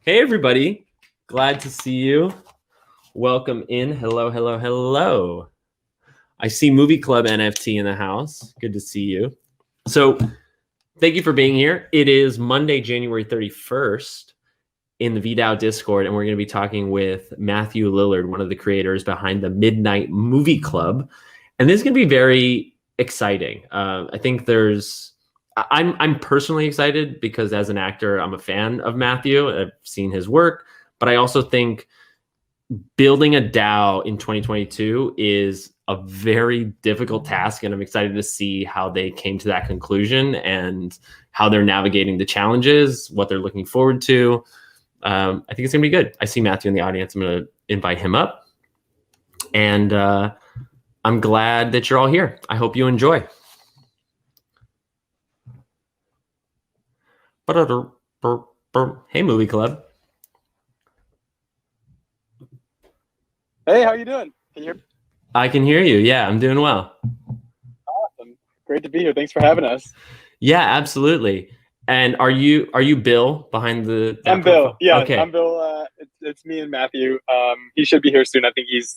Hey, everybody. Glad to see you. Welcome in. Hello, hello, hello. I see Movie Club NFT in the house. Good to see you. So thank you for being here. It is Monday, January 31st in the VeeDAO Discord, and we're going to be talking with Matthew Lillard, one of the creators behind the Midnite Movie Club. And this is going to be very exciting. I think I'm personally excited because as an actor, I'm a fan of Matthew. I've seen his work, but I also think building a DAO in 2022 is a very difficult task, and I'm excited to see how they came to that conclusion and how they're navigating the challenges, what they're looking forward to. I think it's gonna be good. I see Matthew in the audience. I'm gonna invite him up, and I'm glad that you're all here. I hope you enjoy. Hey, Movie Club. Hey, how you doing? Can you hear me? I can hear you. Yeah, I'm doing well. Awesome. Great to be here. Thanks for having us. Yeah, absolutely. And are you Bill behind the? I'm Bill. Profile? Yeah, okay. I'm Bill. It's me and Matthew. He should be here soon. I think he's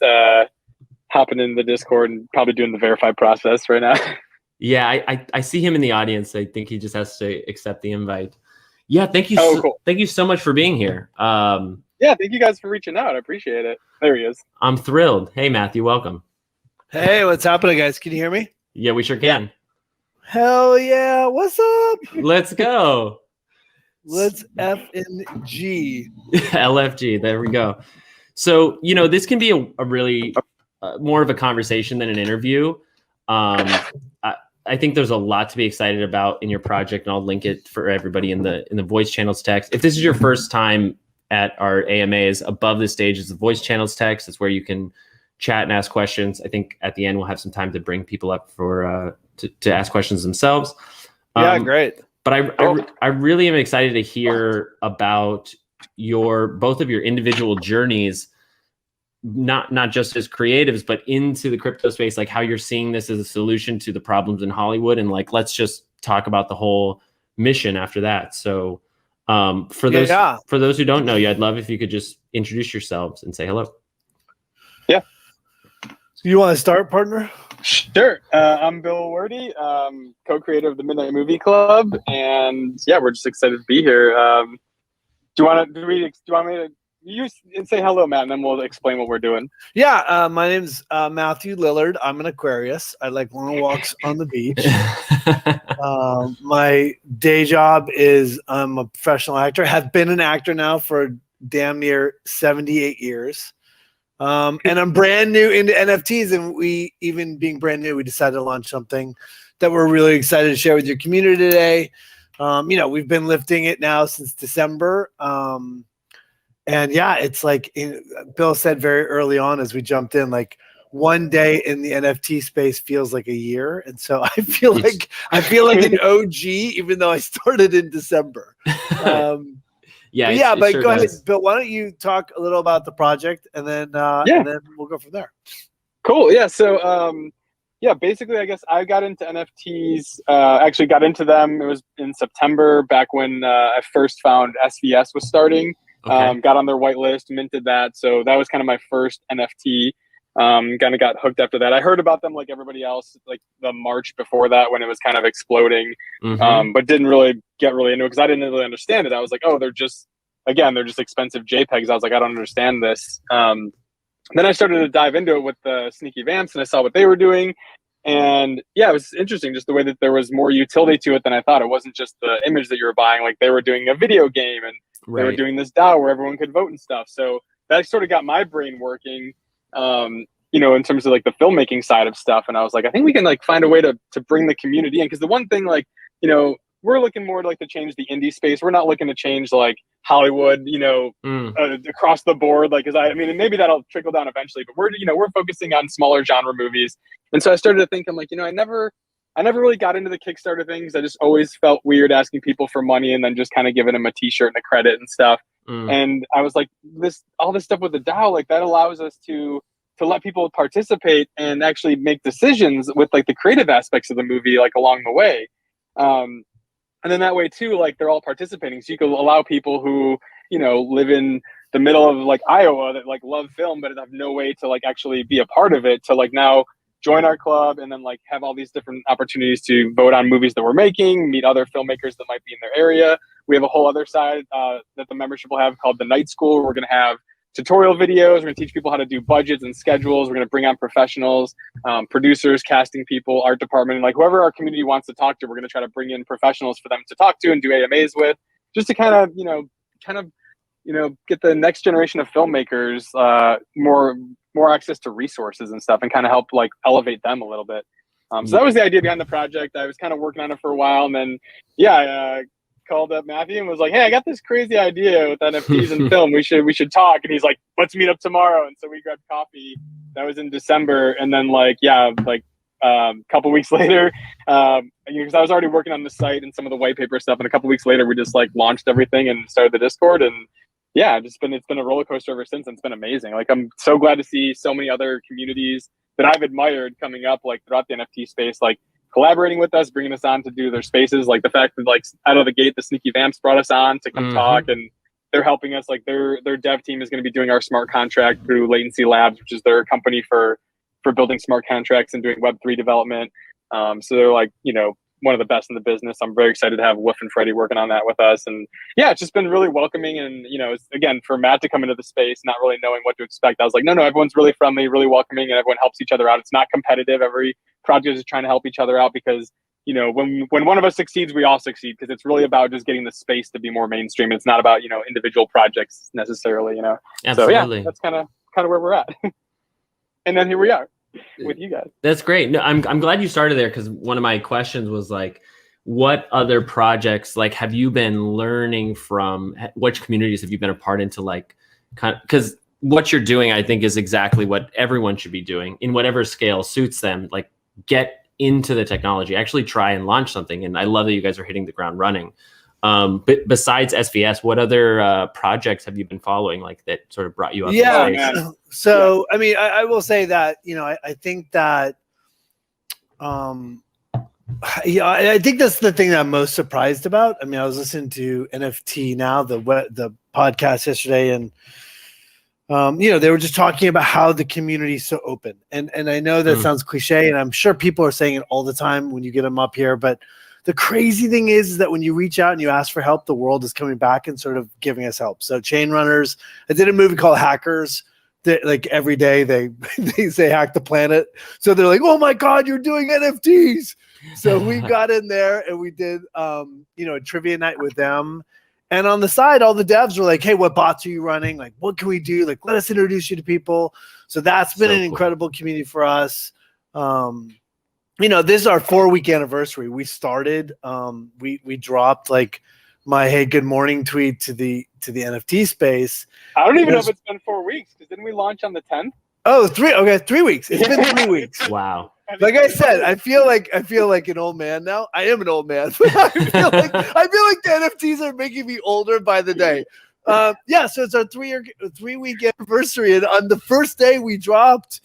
hopping in the Discord and probably doing the verify process right now. Yeah, I see him in the audience. I think he just has to accept the invite. Yeah, thank you. Cool. Thank you so much for being here. Yeah, thank you guys for reaching out. I appreciate it. There he is. I'm thrilled. Hey, Matthew, welcome. Hey, what's happening, guys? Can you hear me? Yeah, we sure can. Hell yeah. What's up? Let's go. Let's F and G. LFG. There we go. So, this can be a really more of a conversation than an interview. I think there's a lot to be excited about in your project, and I'll link it for everybody in the voice channels text. If this is your first time at our AMAs, above the stage is the voice channels text. It's where you can chat and ask questions. I think at the end we'll have some time to bring people up for to ask questions themselves. Yeah, great. But I really am excited to hear about both of your individual journeys, not just as creatives, but into the crypto space, like how you're seeing this as a solution to the problems in Hollywood. And like, let's just talk about the whole mission after that. So for those who don't know you, I'd love if you could just introduce yourselves and say hello. Yeah. So you want to start, partner? Sure. I'm Bill Wordy, co-creator of the Midnite Movie Club, and yeah, we're just excited to be here. Do you want me to you say hello, Matt, and then we'll explain what we're doing? Yeah, my name's Matthew Lillard. I'm an Aquarius. I like long walks on the beach. My day job is I'm a professional actor. Have been an actor now for damn near 78 years. And I'm brand new into NFTs, and we, even being brand new, we decided to launch something that we're really excited to share with your community today. We've been lifting it now since December. And yeah, it's like Bill said very early on as we jumped in, like one day in the NFT space feels like a year. And so I feel like an OG, even though I started in December. But sure go does. ahead, Bill. Why don't you talk a little about the project, and then we'll go from there. Cool. Yeah. So basically, I guess I got into NFTs. Actually, got into them. It was in September, back when I first found SVS was starting. Okay. Got on their whitelist, minted that. So that was kind of my first NFT. Kind of got hooked after that. I heard about them like everybody else, like the March before that when it was kind of exploding, but didn't really get into it because I didn't really understand it. I was like, oh, they're just expensive JPEGs. I was like, I don't understand this. Then I started to dive into it with the Sneaky Vamps, and I saw what they were doing. And yeah, it was interesting just the way that there was more utility to it than I thought. It wasn't just the image that you were buying. Like they were doing a video game, and they were doing this DAO where everyone could vote and stuff. So that sort of got my brain working, in terms of like the filmmaking side of stuff. And I was like, I think we can like find a way to bring the community in. Because the one thing, like, we're looking more to like to change the indie space. We're not looking to change like Hollywood, across the board. Like, and maybe that'll trickle down eventually, but we're focusing on smaller genre movies. And so I started to think, I'm like, I never really got into the Kickstarter things. I just always felt weird asking people for money and then just kind of giving them a t-shirt and a credit and stuff. And I was like, all this stuff with the DAO, like that allows us to let people participate and actually make decisions with like the creative aspects of the movie, like along the way. And then that way too, like they're all participating. So you can allow people who live in the middle of like Iowa that like love film, but have no way to like actually be a part of it, to like now join our club and then like have all these different opportunities to vote on movies that we're making, meet other filmmakers that might be in their area. We have a whole other side that the membership will have called the Night School. We're going to have tutorial videos. We're going to teach people how to do budgets and schedules. We're going to bring on professionals, producers, casting people, art department, and like whoever our community wants to talk to. We're going to try to bring in professionals for them to talk to and do AMAs with, just to kind of get the next generation of filmmakers more access to resources and stuff, and kind of help like elevate them a little bit. So that was the idea behind the project. I was kind of working on it for a while, and then I called up Matthew and was like, "Hey, I got this crazy idea with NFTs and film. We should talk." And he's like, "Let's meet up tomorrow." And so we grabbed coffee. That was in December, and then a couple weeks later, because I was already working on the site and some of the white paper stuff, and a couple weeks later, we just like launched everything and started the Discord, and it's been a roller coaster ever since. And it's been amazing. Like, I'm so glad to see so many other communities that I've admired coming up like throughout the NFT space, like collaborating with us, bringing us on to do their spaces. Like the fact that like out of the gate, the Sneaky Vamps brought us on to come talk, and they're helping us. Like their dev team is going to be doing our smart contract through Latency Labs, which is their company for building smart contracts and doing Web3 development. So they're like, one of the best in the business. I'm very excited to have Woof and Freddie working on that with us. And it's just been really welcoming. And, again, for Matt to come into the space, not really knowing what to expect, I was like, no, everyone's really friendly, really welcoming, and everyone helps each other out. It's not competitive. Every project is trying to help each other out because, when one of us succeeds, we all succeed, because it's really about just getting the space to be more mainstream. It's not about, individual projects necessarily, Absolutely. So that's kind of where we're at. And then here we are with you guys. That's great. No, I'm glad you started there, because one of my questions was like, what other projects like have you been learning from? Which communities have you been a part into? Like, because what you're doing, I think, is exactly what everyone should be doing in whatever scale suits them. Like, get into the technology, actually try and launch something. And I love that you guys are hitting the ground running. But besides SVS, what other projects have you been following, like that sort of brought you up? So I mean, I will say that I think that I think that's the thing that I'm most surprised about. I mean, I was listening to NFT Now, the podcast yesterday, and they were just talking about how the community is so open, and I know that sounds cliche, and I'm sure people are saying it all the time when you get them up here, but the crazy thing is that when you reach out and you ask for help, the world is coming back and sort of giving us help. So Chain Runners, I did a movie called Hackers. That like every day they say hack the planet. So they're like, oh my God, you're doing NFTs. So we got in there and we did a trivia night with them. And on the side, all the devs were like, hey, what bots are you running? Like, what can we do? Like, let us introduce you to people. So that's been an incredible community for us. This is our 4-week anniversary. We started, we dropped like my hey good morning tweet to the NFT space. I don't even know if it's been 4 weeks, because didn't we launch on the 10th? Oh, 3 weeks. It's been 3 weeks. Wow. Like I said, I feel like an old man now. I am an old man. I feel like the NFTs are making me older by the day. So it's our 3-week anniversary, and on the first day we dropped.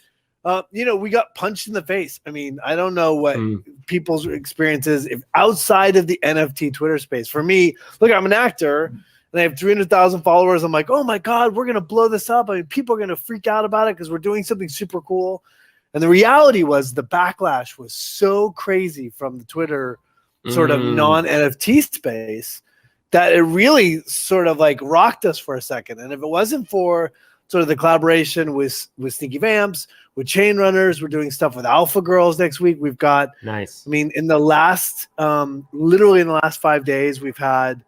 We got punched in the face. I mean, I don't know what people's experience is if outside of the NFT Twitter space. For me, look, I'm an actor and I have 300,000 followers. I'm like, oh my God, we're going to blow this up. I mean, people are going to freak out about it because we're doing something super cool. And the reality was the backlash was so crazy from the Twitter sort of non-NFT space that it really sort of like rocked us for a second. And if it wasn't for sort of the collaboration with Sneaky Vamps, with Chain Runners, we're doing stuff with Alpha Girls next week. We've got nice. I mean, in the last literally in the last 5 days, we've had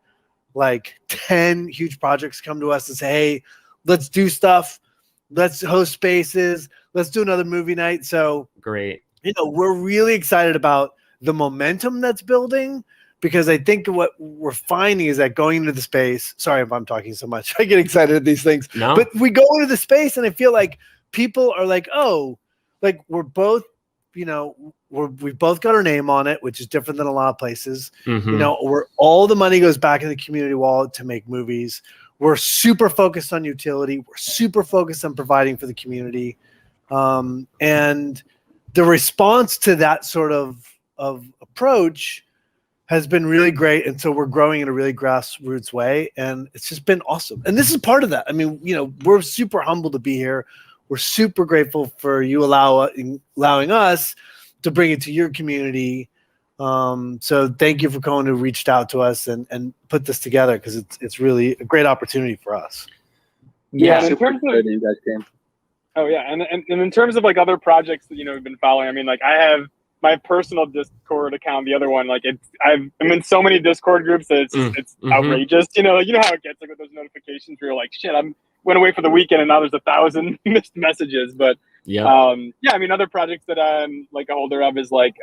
like 10 huge projects come to us and say, hey, let's do stuff. Let's host spaces. Let's do another movie night. So great. We're really excited about the momentum that's building, because I think what we're finding is that going into the space, sorry if I'm talking so much, I get excited at these things, but we go into the space and I feel like people are like, oh, like we're both, we've both got our name on it, which is different than a lot of places. Where all the money goes back in the community wallet to make movies. We're super focused on utility. We're super focused on providing for the community. And the response to that sort of approach has been really great. And so we're growing in a really grassroots way. And it's just been awesome. And this is part of that. I mean, we're super humble to be here. We're super grateful for you allowing us to bring it to your community. So thank you for going to reached out to us and put this together, because it's really a great opportunity for us. Yeah, super excited you guys came. Oh yeah, and in terms of like other projects that we've been following, I mean, like I have my personal Discord account, the other one, like I'm in so many Discord groups that it's outrageous. You know how it gets, like with those notifications where you're like, shit, I'm went away for the weekend and now there's 1,000 missed messages. But yeah, I mean, other projects that I'm like a holder of is like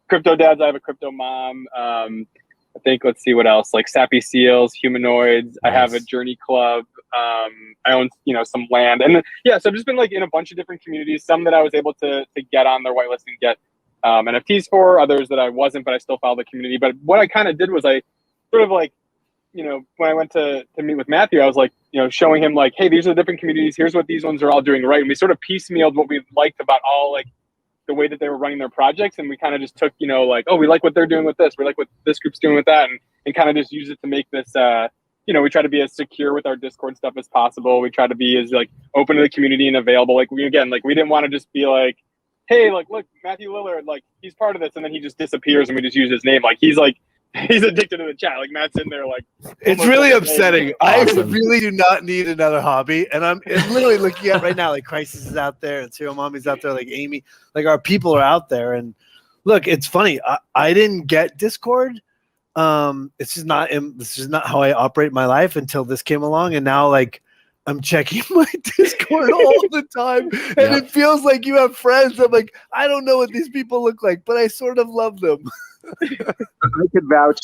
Crypto Dads. I have a Crypto Mom. I think, let's see what else, like Sappy Seals, Humanoids. Nice. I have a Journey Club. I own, some land. And so I've just been like in a bunch of different communities, some that I was able to get on their whitelist and get NFTs for, others that I wasn't, but I still follow the community. But what I kind of did was I sort of like, when I went to meet with Matthew, I was like, showing him like, hey, these are the different communities. Here's what these ones are all doing right. And we sort of piecemealed what we liked about all like the way that they were running their projects. And we kind of just took, like, oh, we like what they're doing with this. We like what this group's doing with that. And kind of just use it to make this, we try to be as secure with our Discord stuff as possible. We try to be as like open to the community and available. Like we didn't want to just be like, hey, like, look, Matthew Lillard, like he's part of this. And then he just disappears and we just use his name. Like he's addicted to the chat. Like Matt's in there like. It's really upsetting. Awesome. I really do not need another hobby. And I'm literally looking at right now, like Crisis is out there and Serial Mommy's out there, like Amy, like our people are out there. And look, it's funny. I didn't get Discord. This is not how I operate my life until this came along. And now like I'm checking my Discord all the time. And it feels like you have friends. I'm like, I don't know what these people look like, but I sort of love them. I could vouch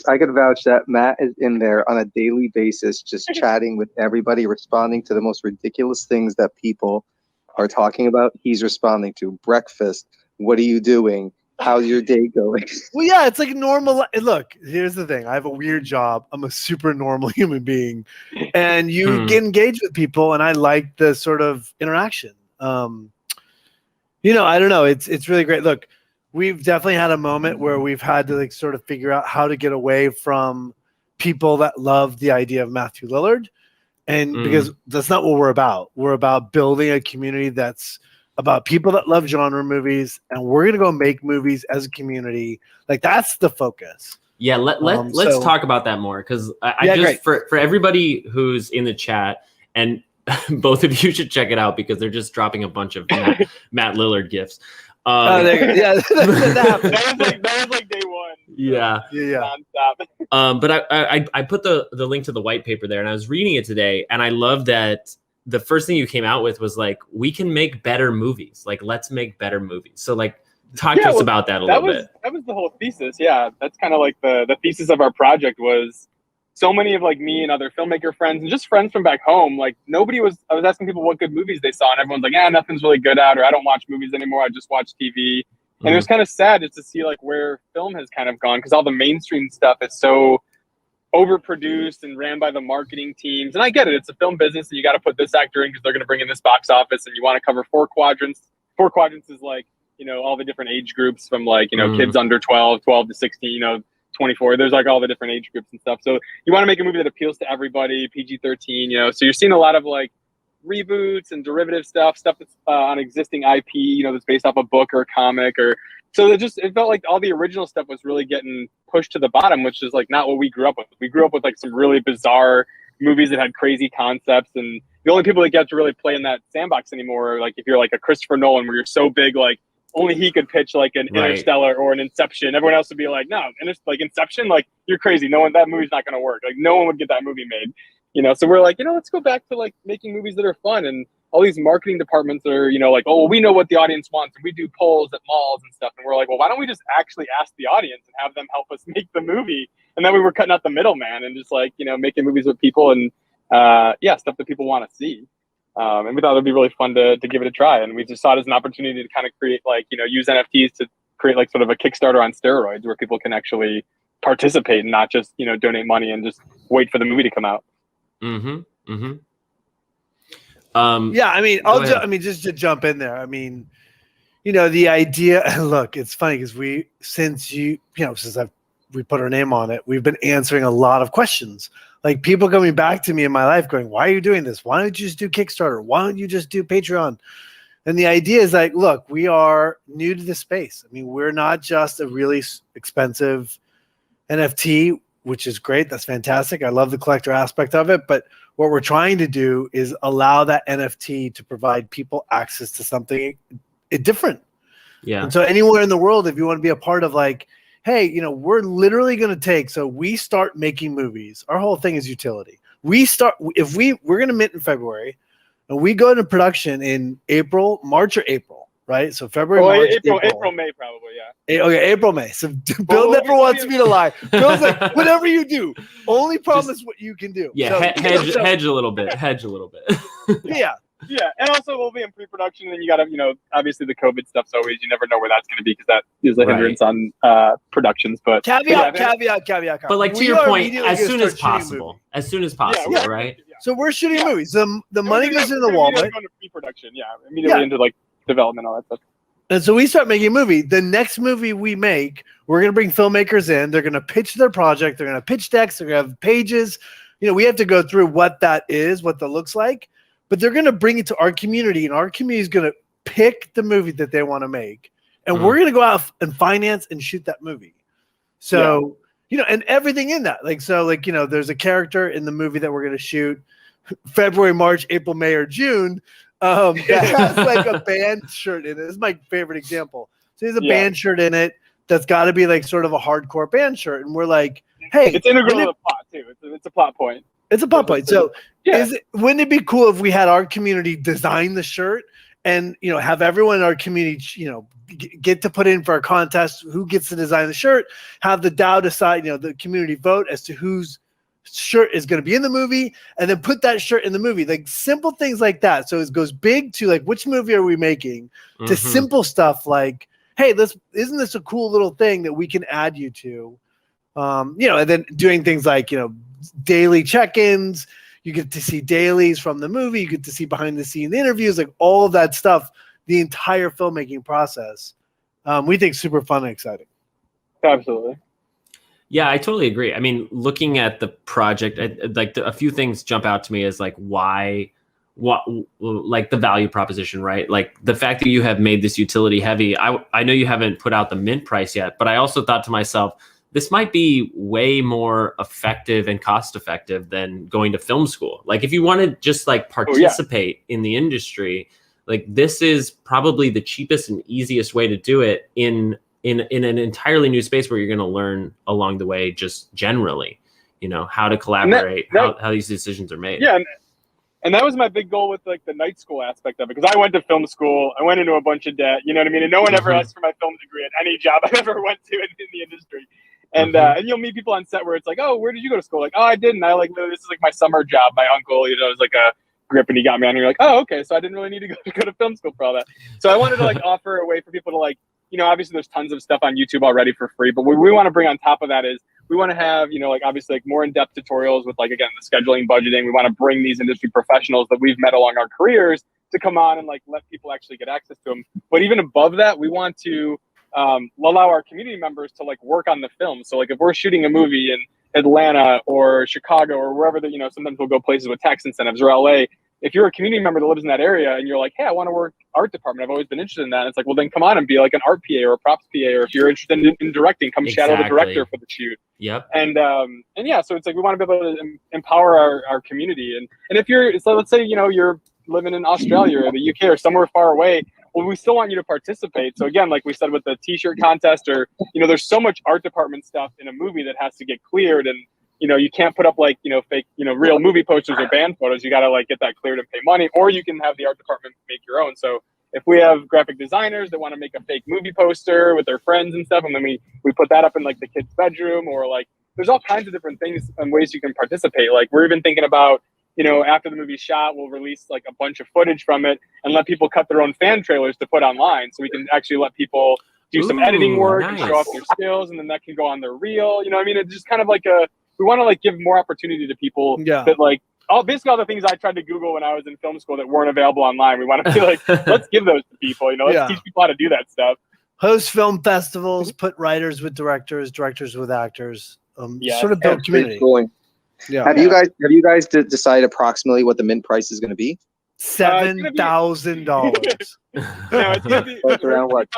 that Matt is in there on a daily basis, just chatting with everybody, responding to the most ridiculous things that people are talking about. He's responding to breakfast. What are you doing? How's your day going? Well, yeah, it's like normal. Look, here's the thing. I have a weird job. I'm a super normal human being, and you get engaged with people, and I like the sort of interaction. I don't know. It's really great. Look, we've definitely had a moment where we've had to like sort of figure out how to get away from people that love the idea of Matthew Lillard, and because that's not what we're about. We're about building a community that's about people that love genre movies, and we're gonna go make movies as a community. Like that's the focus. Yeah, let's talk about that more, because I just for everybody who's in the chat, and both of you should check it out because they're just dropping a bunch of Matt Lillard gifs. That was like day one. Yeah. Nonstop. But I put the link to the white paper there, and I was reading it today, and I love that the first thing you came out with was like, we can make better movies. Like, let's make better movies. So like, talk to us about that a little bit. That was the whole thesis. Yeah, that's kind of like the thesis of our project was so many of like me and other filmmaker friends and just friends from back home. Like I was asking people what good movies they saw, and everyone's like, nothing's really good out, or I don't watch movies anymore. I just watch TV. And it was kind of sad just to see like where film has kind of gone, because all the mainstream stuff is so overproduced and ran by the marketing teams. And I get it. It's a film business, and you got to put this actor in because they're going to bring in this box office, and you want to cover 4 quadrants. 4 quadrants is like, all the different age groups from like, kids under 12 to 16, 24. There's like all the different age groups and stuff. So you want to make a movie that appeals to everybody, PG-13, so you're seeing a lot of like reboots and derivative stuff that's on existing IP, that's based off a book or a comic, so it felt like all the original stuff was really getting pushed to the bottom, which is like not what we grew up with. We grew up with like some really bizarre movies that had crazy concepts, and the only people that get to really play in that sandbox anymore are like if you're like a Christopher Nolan, where you're so big, like only he could pitch like an Interstellar or an Inception. Everyone else would be like, no, like Inception, like you're crazy. That movie's not going to work. Like no one would get that movie made. So we're like, let's go back to like making movies that are fun. And all these marketing departments are, like, oh, we know what the audience wants, and we do polls at malls and stuff. And we're like, well, why don't we just actually ask the audience and have them help us make the movie? And then we were cutting out the middleman and just like, making movies with people and stuff that people want to see. And we thought it'd be really fun to give it a try. And we just saw it as an opportunity to kind of create like, use NFTs to create like sort of a Kickstarter on steroids where people can actually participate and not just, donate money and just wait for the movie to come out. Just to jump in there. I mean, the idea, look, it's funny because since I've we put our name on it, we've been answering a lot of questions. Like people coming back to me in my life going, why are you doing this? Why don't you just do Kickstarter? Why don't you just do Patreon? And the idea is like, look, we are new to the space. I mean, we're not just a really expensive NFT, which is great. That's fantastic. I love the collector aspect of it. But what we're trying to do is allow that NFT to provide people access to something different. Yeah. And so anywhere in the world, if you want to be a part of like, hey, you know, we're literally going to take, so we start making movies. Our whole thing is utility. We're going to mint in February and we go into production in March or April, right? So February, March, April, May, probably, yeah. Okay, April, May. So Bill never wants me to lie. Bill's like, whatever you do, only promise what you can do. Yeah, so, hedge a little bit. Hedge a little bit. Yeah. Yeah, and also we'll be in pre-production, and you got to, you know, obviously the COVID stuff's always, you never know where that's going to be because that is a hindrance on productions. But caveat. But like to your point, as soon as possible, right? Yeah. So we're shooting movies. The money goes into the wall, right? Going to pre-production, immediately into like development, all that stuff. And so we start making a movie. The next movie we make, we're going to bring filmmakers in. They're going to pitch their project. They're going to pitch decks. They're going to have pages. You know, we have to go through what that is, what that looks like. But they're going to bring it to our community, and our community is going to pick the movie that they want to make. And we're going to go out and finance and shoot that movie. So, you know, and everything in that. Like, so, like, you know, there's a character in the movie that we're going to shoot February, March, April, May, or June that has like a band shirt in it. This is my favorite example. So there's a band shirt in it that's got to be like sort of a hardcore band shirt. And we're like, hey. It's integral to the plot, too. It's a plot point. It's a plot point. So wouldn't it be cool if we had our community design the shirt and, you know, have everyone in our community, you know, get to put in for a contest, who gets to design the shirt, have the DAO decide, you know, the community vote as to whose shirt is going to be in the movie, and then put that shirt in the movie. Like simple things like that. So it goes big to like, which movie are we making, to simple stuff like, hey, isn't this a cool little thing that we can add you to? You know, and then doing things like, you know, daily check-ins. You get to see dailies from the movie. You get to see behind the scenes interviews, like all of that stuff, the entire filmmaking process. We think super fun and exciting. Absolutely. Yeah, I totally agree. I mean, looking at the project, a few things jump out to me as like what like the value proposition, right? Like the fact that you have made this utility heavy. I know you haven't put out the mint price yet, but I also thought to myself, this might be way more effective and cost effective than going to film school. Like if you want to just like participate in the industry, like this is probably the cheapest and easiest way to do it in an entirely new space where you're going to learn along the way, just generally, you know, how to collaborate, how these decisions are made. Yeah. And that was my big goal with like the night school aspect of it. Because I went to film school, I went into a bunch of debt, you know what I mean? And no one ever asked for my film degree at any job I ever went to in the industry. And you'll meet people on set where it's like, oh, where did you go to school? Like, oh, I didn't. I like, this is like my summer job. My uncle, you know, was like a grip and he got me on. And you're like, oh, okay. So I didn't really need to go to film school for all that. So I wanted to like offer a way for people to like, you know, obviously there's tons of stuff on YouTube already for free. But what we want to bring on top of that is we want to have, you know, like obviously like more in-depth tutorials with like, again, the scheduling, budgeting. We want to bring these industry professionals that we've met along our careers to come on and like let people actually get access to them. But even above that, we want to allow our community members to like work on the film. So like if we're shooting a movie in Atlanta or Chicago or wherever that, you know, sometimes we'll go places with tax incentives or LA. If you're a community member that lives in that area and you're like, hey, I want to work art department, I've always been interested in that. And it's like, well, then come on and be like an art PA or a props PA, or if you're interested in directing, come shadow the director for the shoot. Yep. And yeah, so it's like we want to be able to empower our community. And if you're, so let's say, you know, you're living in Australia or the UK or somewhere far away, well, we still want you to participate. So again, like we said with the t-shirt contest, or, you know, there's so much art department stuff in a movie that has to get cleared. And, you know, you can't put up like, you know, fake, you know, real movie posters or band photos. You got to like get that cleared and pay money, or you can have the art department make your own. So if we have graphic designers that want to make a fake movie poster with their friends and stuff, and then we put that up in like the kid's bedroom, or like there's all kinds of different things and ways you can participate. Like we're even thinking about, you know, after the movie's shot, we'll release like a bunch of footage from it and let people cut their own fan trailers to put online. So we can actually let people do some editing work and show off their skills, and then that can go on their reel. You know what I mean? It's just kind of like we want to like give more opportunity to people that like, basically all the things I tried to Google when I was in film school that weren't available online. We want to be like, let's give those to people, you know, let's teach people how to do that stuff. host film festivals, put writers with directors, directors with actors, sort of build community. Cool. Yeah. Have you guys decided approximately what the mint price is going to be? $7,000. No, it's gonna be, around what?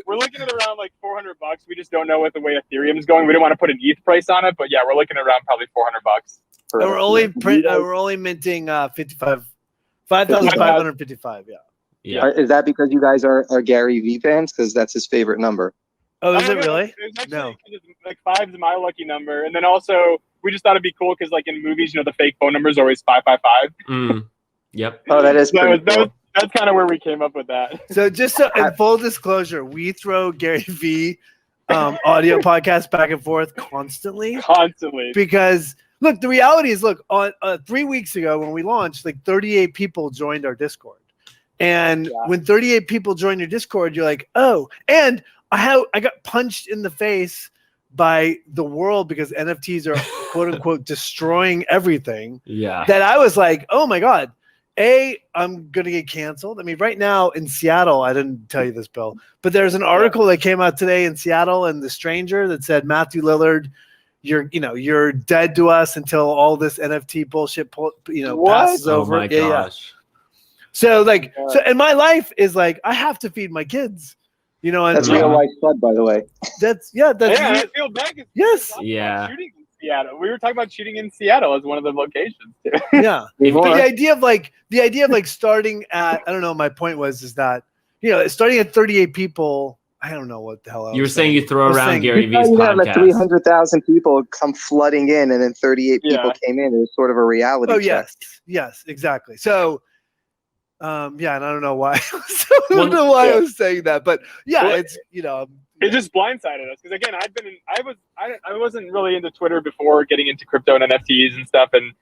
we're looking at around like $400. We just don't know what the way Ethereum's going. We don't want to put an ETH price on it, but yeah, we're looking around probably $400. And we're only minting 5,555. Yeah. Is that because you guys are Gary V fans? Because that's his favorite number. Oh, is it really? No. Like 5 is my lucky number, and then also we just thought it'd be cool because like in movies, you know, the fake phone number is always 555. Yep. Oh, that is pretty cool. That's kind of where we came up with that. So just in full disclosure, we throw Gary V audio podcasts back and forth constantly. Because look, the reality is, on 3 weeks ago when we launched, like 38 people joined our Discord. And when 38 people join your Discord, you're like, oh, and I got punched in the face by the world because NFTs are quote unquote destroying everything. Yeah. That I was like, oh my God. I'm going to get canceled. I mean, right now in Seattle, I didn't tell you this, Bill, but there's an article that came out today in Seattle in The Stranger that said, Matthew Lillard, you're dead to us until all this NFT bullshit, passes over. Oh my gosh. So and my life is like, I have to feed my kids, and that's real life FUD, by the way. That's I feel bad. Yes. Yeah. Shooting in Seattle. We were talking about shooting in Seattle as one of the locations. Yeah. The idea of starting at, I don't know, my point is that, starting at 38 people, I don't know what the hell I was You were saying you throw around Gary V's podcast. podcast. Like 300,000 people come flooding in, and then 38 people came in. It was sort of a reality check. Yes, exactly. So, and I don't know why. I was saying that, but it's it just blindsided us because again, I wasn't really into Twitter before getting into crypto and NFTs and stuff, and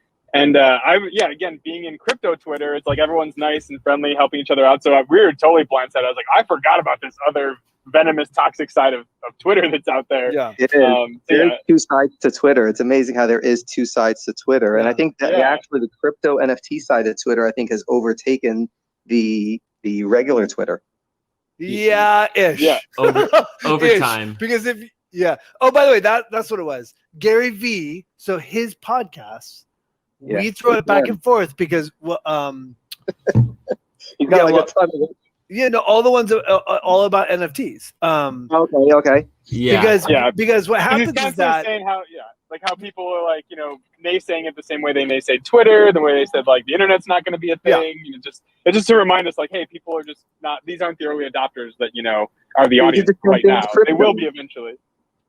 again, being in crypto Twitter, it's like everyone's nice and friendly, helping each other out. So we were totally blindsided. I was like, I forgot about this other venomous, toxic side of Twitter that's out there. Yeah, it is. There's two sides to Twitter. It's amazing how there is two sides to Twitter, and I think that actually the crypto NFT side of Twitter, I think, has overtaken the regular Twitter. Yeah, ish. Yeah, over time. Because Oh, by the way, that's what it was. Gary V. So his podcasts, we throw it back and forth because he's got a ton of it. all the ones all about NFTs. Okay. Yeah. Because what happens is that how people are like, naysaying it the same way they naysay Twitter, the way they said like the internet's not going to be a thing. It's just to remind us like, hey, people are just not. These aren't the early adopters that are the audience right now. They will be eventually.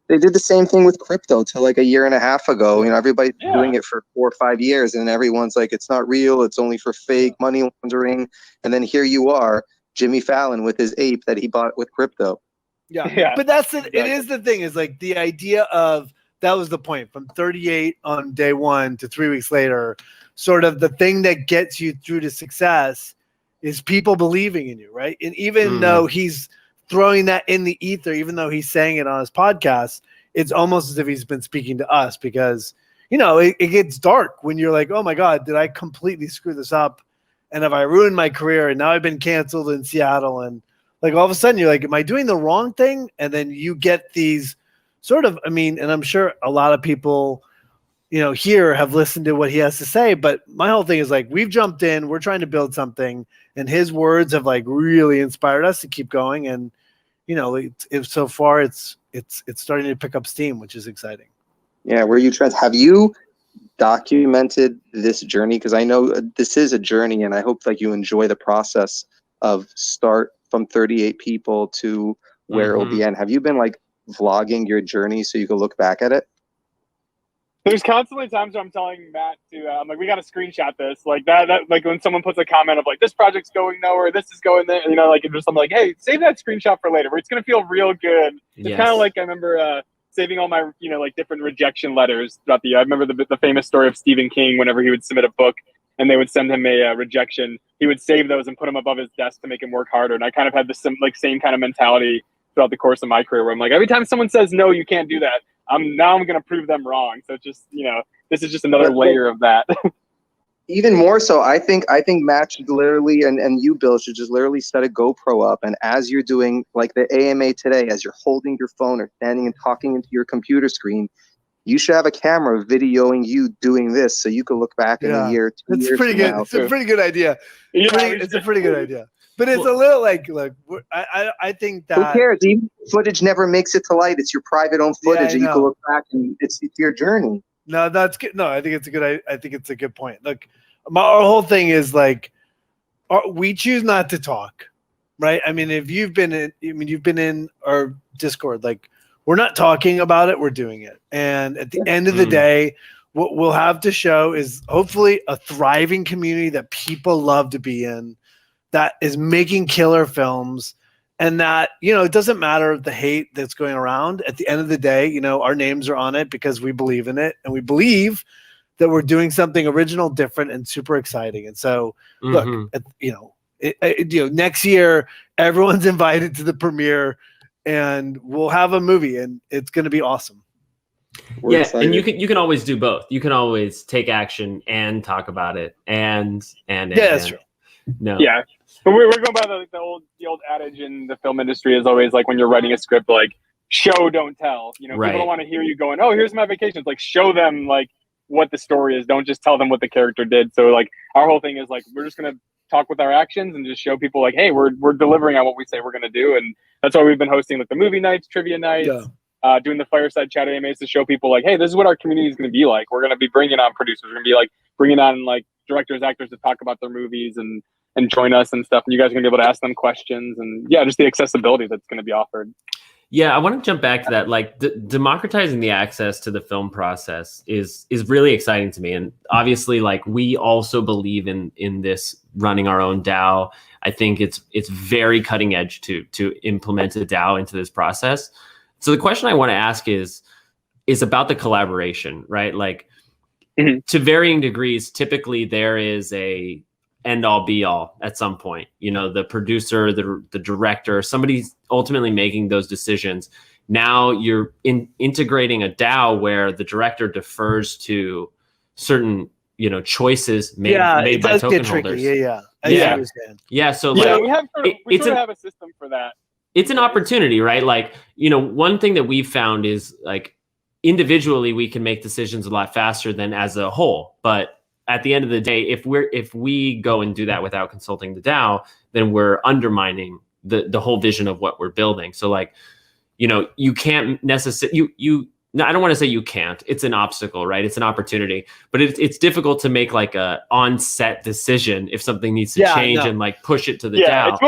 They did the same thing with crypto till like a year and a half ago. Everybody's doing it for 4 or 5 years, and everyone's like, it's not real. It's only for fake money laundering. And then here you are, Jimmy Fallon with his ape that he bought with crypto. Yeah. But it is the thing is like the idea of, that was the point from 38 on day 1 to 3 weeks later, sort of the thing that gets you through to success is people believing in you. Right. And even though he's throwing that in the ether, even though he's saying it on his podcast, it's almost as if he's been speaking to us because, it gets dark when you're like, oh my God, did I completely screw this up? And have I ruined my career? And now I've been canceled in Seattle. And like, all of a sudden you're like, am I doing the wrong thing? And then you get these sort of, and I'm sure a lot of people, here have listened to what he has to say, but my whole thing is like, we've jumped in, we're trying to build something, and his words have like really inspired us to keep going. And, so far it's starting to pick up steam, which is exciting. Yeah. Have you documented this journey? Cause I know this is a journey, and I hope like you enjoy the process of start from 38 people to where it'll be end. Have you been like vlogging your journey so you can look back at it? There's constantly times where I'm telling Matt I'm like, we got to screenshot this, like that like when someone puts a comment of like, this project's going nowhere, this is going there, like just I'm like, hey, save that screenshot for later, where it's gonna feel real good. It's kind of like I remember saving all my like different rejection letters throughout the year. I remember the famous story of Stephen King. Whenever he would submit a book and they would send him a rejection, he would save those and put them above his desk to make him work harder. And I kind of had the same kind of mentality throughout the course of my career, where I'm like, every time someone says no, you can't do that, I'm going to prove them wrong. So just, this is just another layer of that. even more so, I think Matt should literally, and you, Bill, should just literally set a GoPro up, and as you're doing like the AMA today, as you're holding your phone or standing and talking into your computer screen, you should have a camera videoing you doing this, so you can look back in a year, 2 years pretty from good. now. It's a pretty good idea. Yeah, It's a pretty good idea. But it's a little like, look, I think that. Who cares? Even if footage never makes it to light. It's your private own footage, and you can look back, and it's your journey. No, that's good. No, I think it's a good. I think it's a good point. Look, our whole thing is like, we choose not to talk, right? I mean, if you've been in our Discord, like, we're not talking about it, we're doing it. And at the end of the day, what we'll have to show is hopefully a thriving community that people love to be in, that is making killer films, and that, it doesn't matter the hate that's going around. At the end of the day, our names are on it because we believe in it, and we believe that we're doing something original, different, and super exciting. And so, look, next year, everyone's invited to the premiere, and we'll have a movie, and it's going to be awesome. We're excited. And you can always do both. You can always take action and talk about it, and that's true. No, yeah. But we're going by the old adage in the film industry is always like, when you're writing a script, like, show, don't tell. People don't want to hear you going, oh, here's my vacation. It's like, show them like what the story is. Don't just tell them what the character did. So like, our whole thing is like, we're just gonna talk with our actions and just show people like, hey, we're delivering on what we say we're gonna do. And that's why we've been hosting like the movie nights, trivia nights, doing the fireside chat AMAs to show people like, hey, this is what our community is gonna be like. We're gonna be bringing on producers. We're gonna be like bringing on like directors, actors to talk about their movies and join us and stuff. And you guys are gonna be able to ask them questions, and just the accessibility that's gonna be offered. Yeah, I want to jump back to that. Like, democratizing the access to the film process is really exciting to me. And obviously, like, we also believe in this running our own DAO. I think it's very cutting edge to implement a DAO into this process. So the question I want to ask is about the collaboration, right? Like, to varying degrees, typically there is a end all be all at some point. The producer, the director, somebody's ultimately making those decisions. Now you're integrating a DAO where the director defers to certain choices made by token holders. I understand. So like, we have a system for that. It's an opportunity, right? Like, one thing that we've found is, like, individually we can make decisions a lot faster than as a whole, but at the end of the day, if we go and do that without consulting the DAO, then we're undermining the whole vision of what we're building. So, like, you can't necessarily I don't want to say you can't. It's an obstacle, right? It's an opportunity, but it's difficult to make like a on-set decision if something needs to change and like push it to the DAO.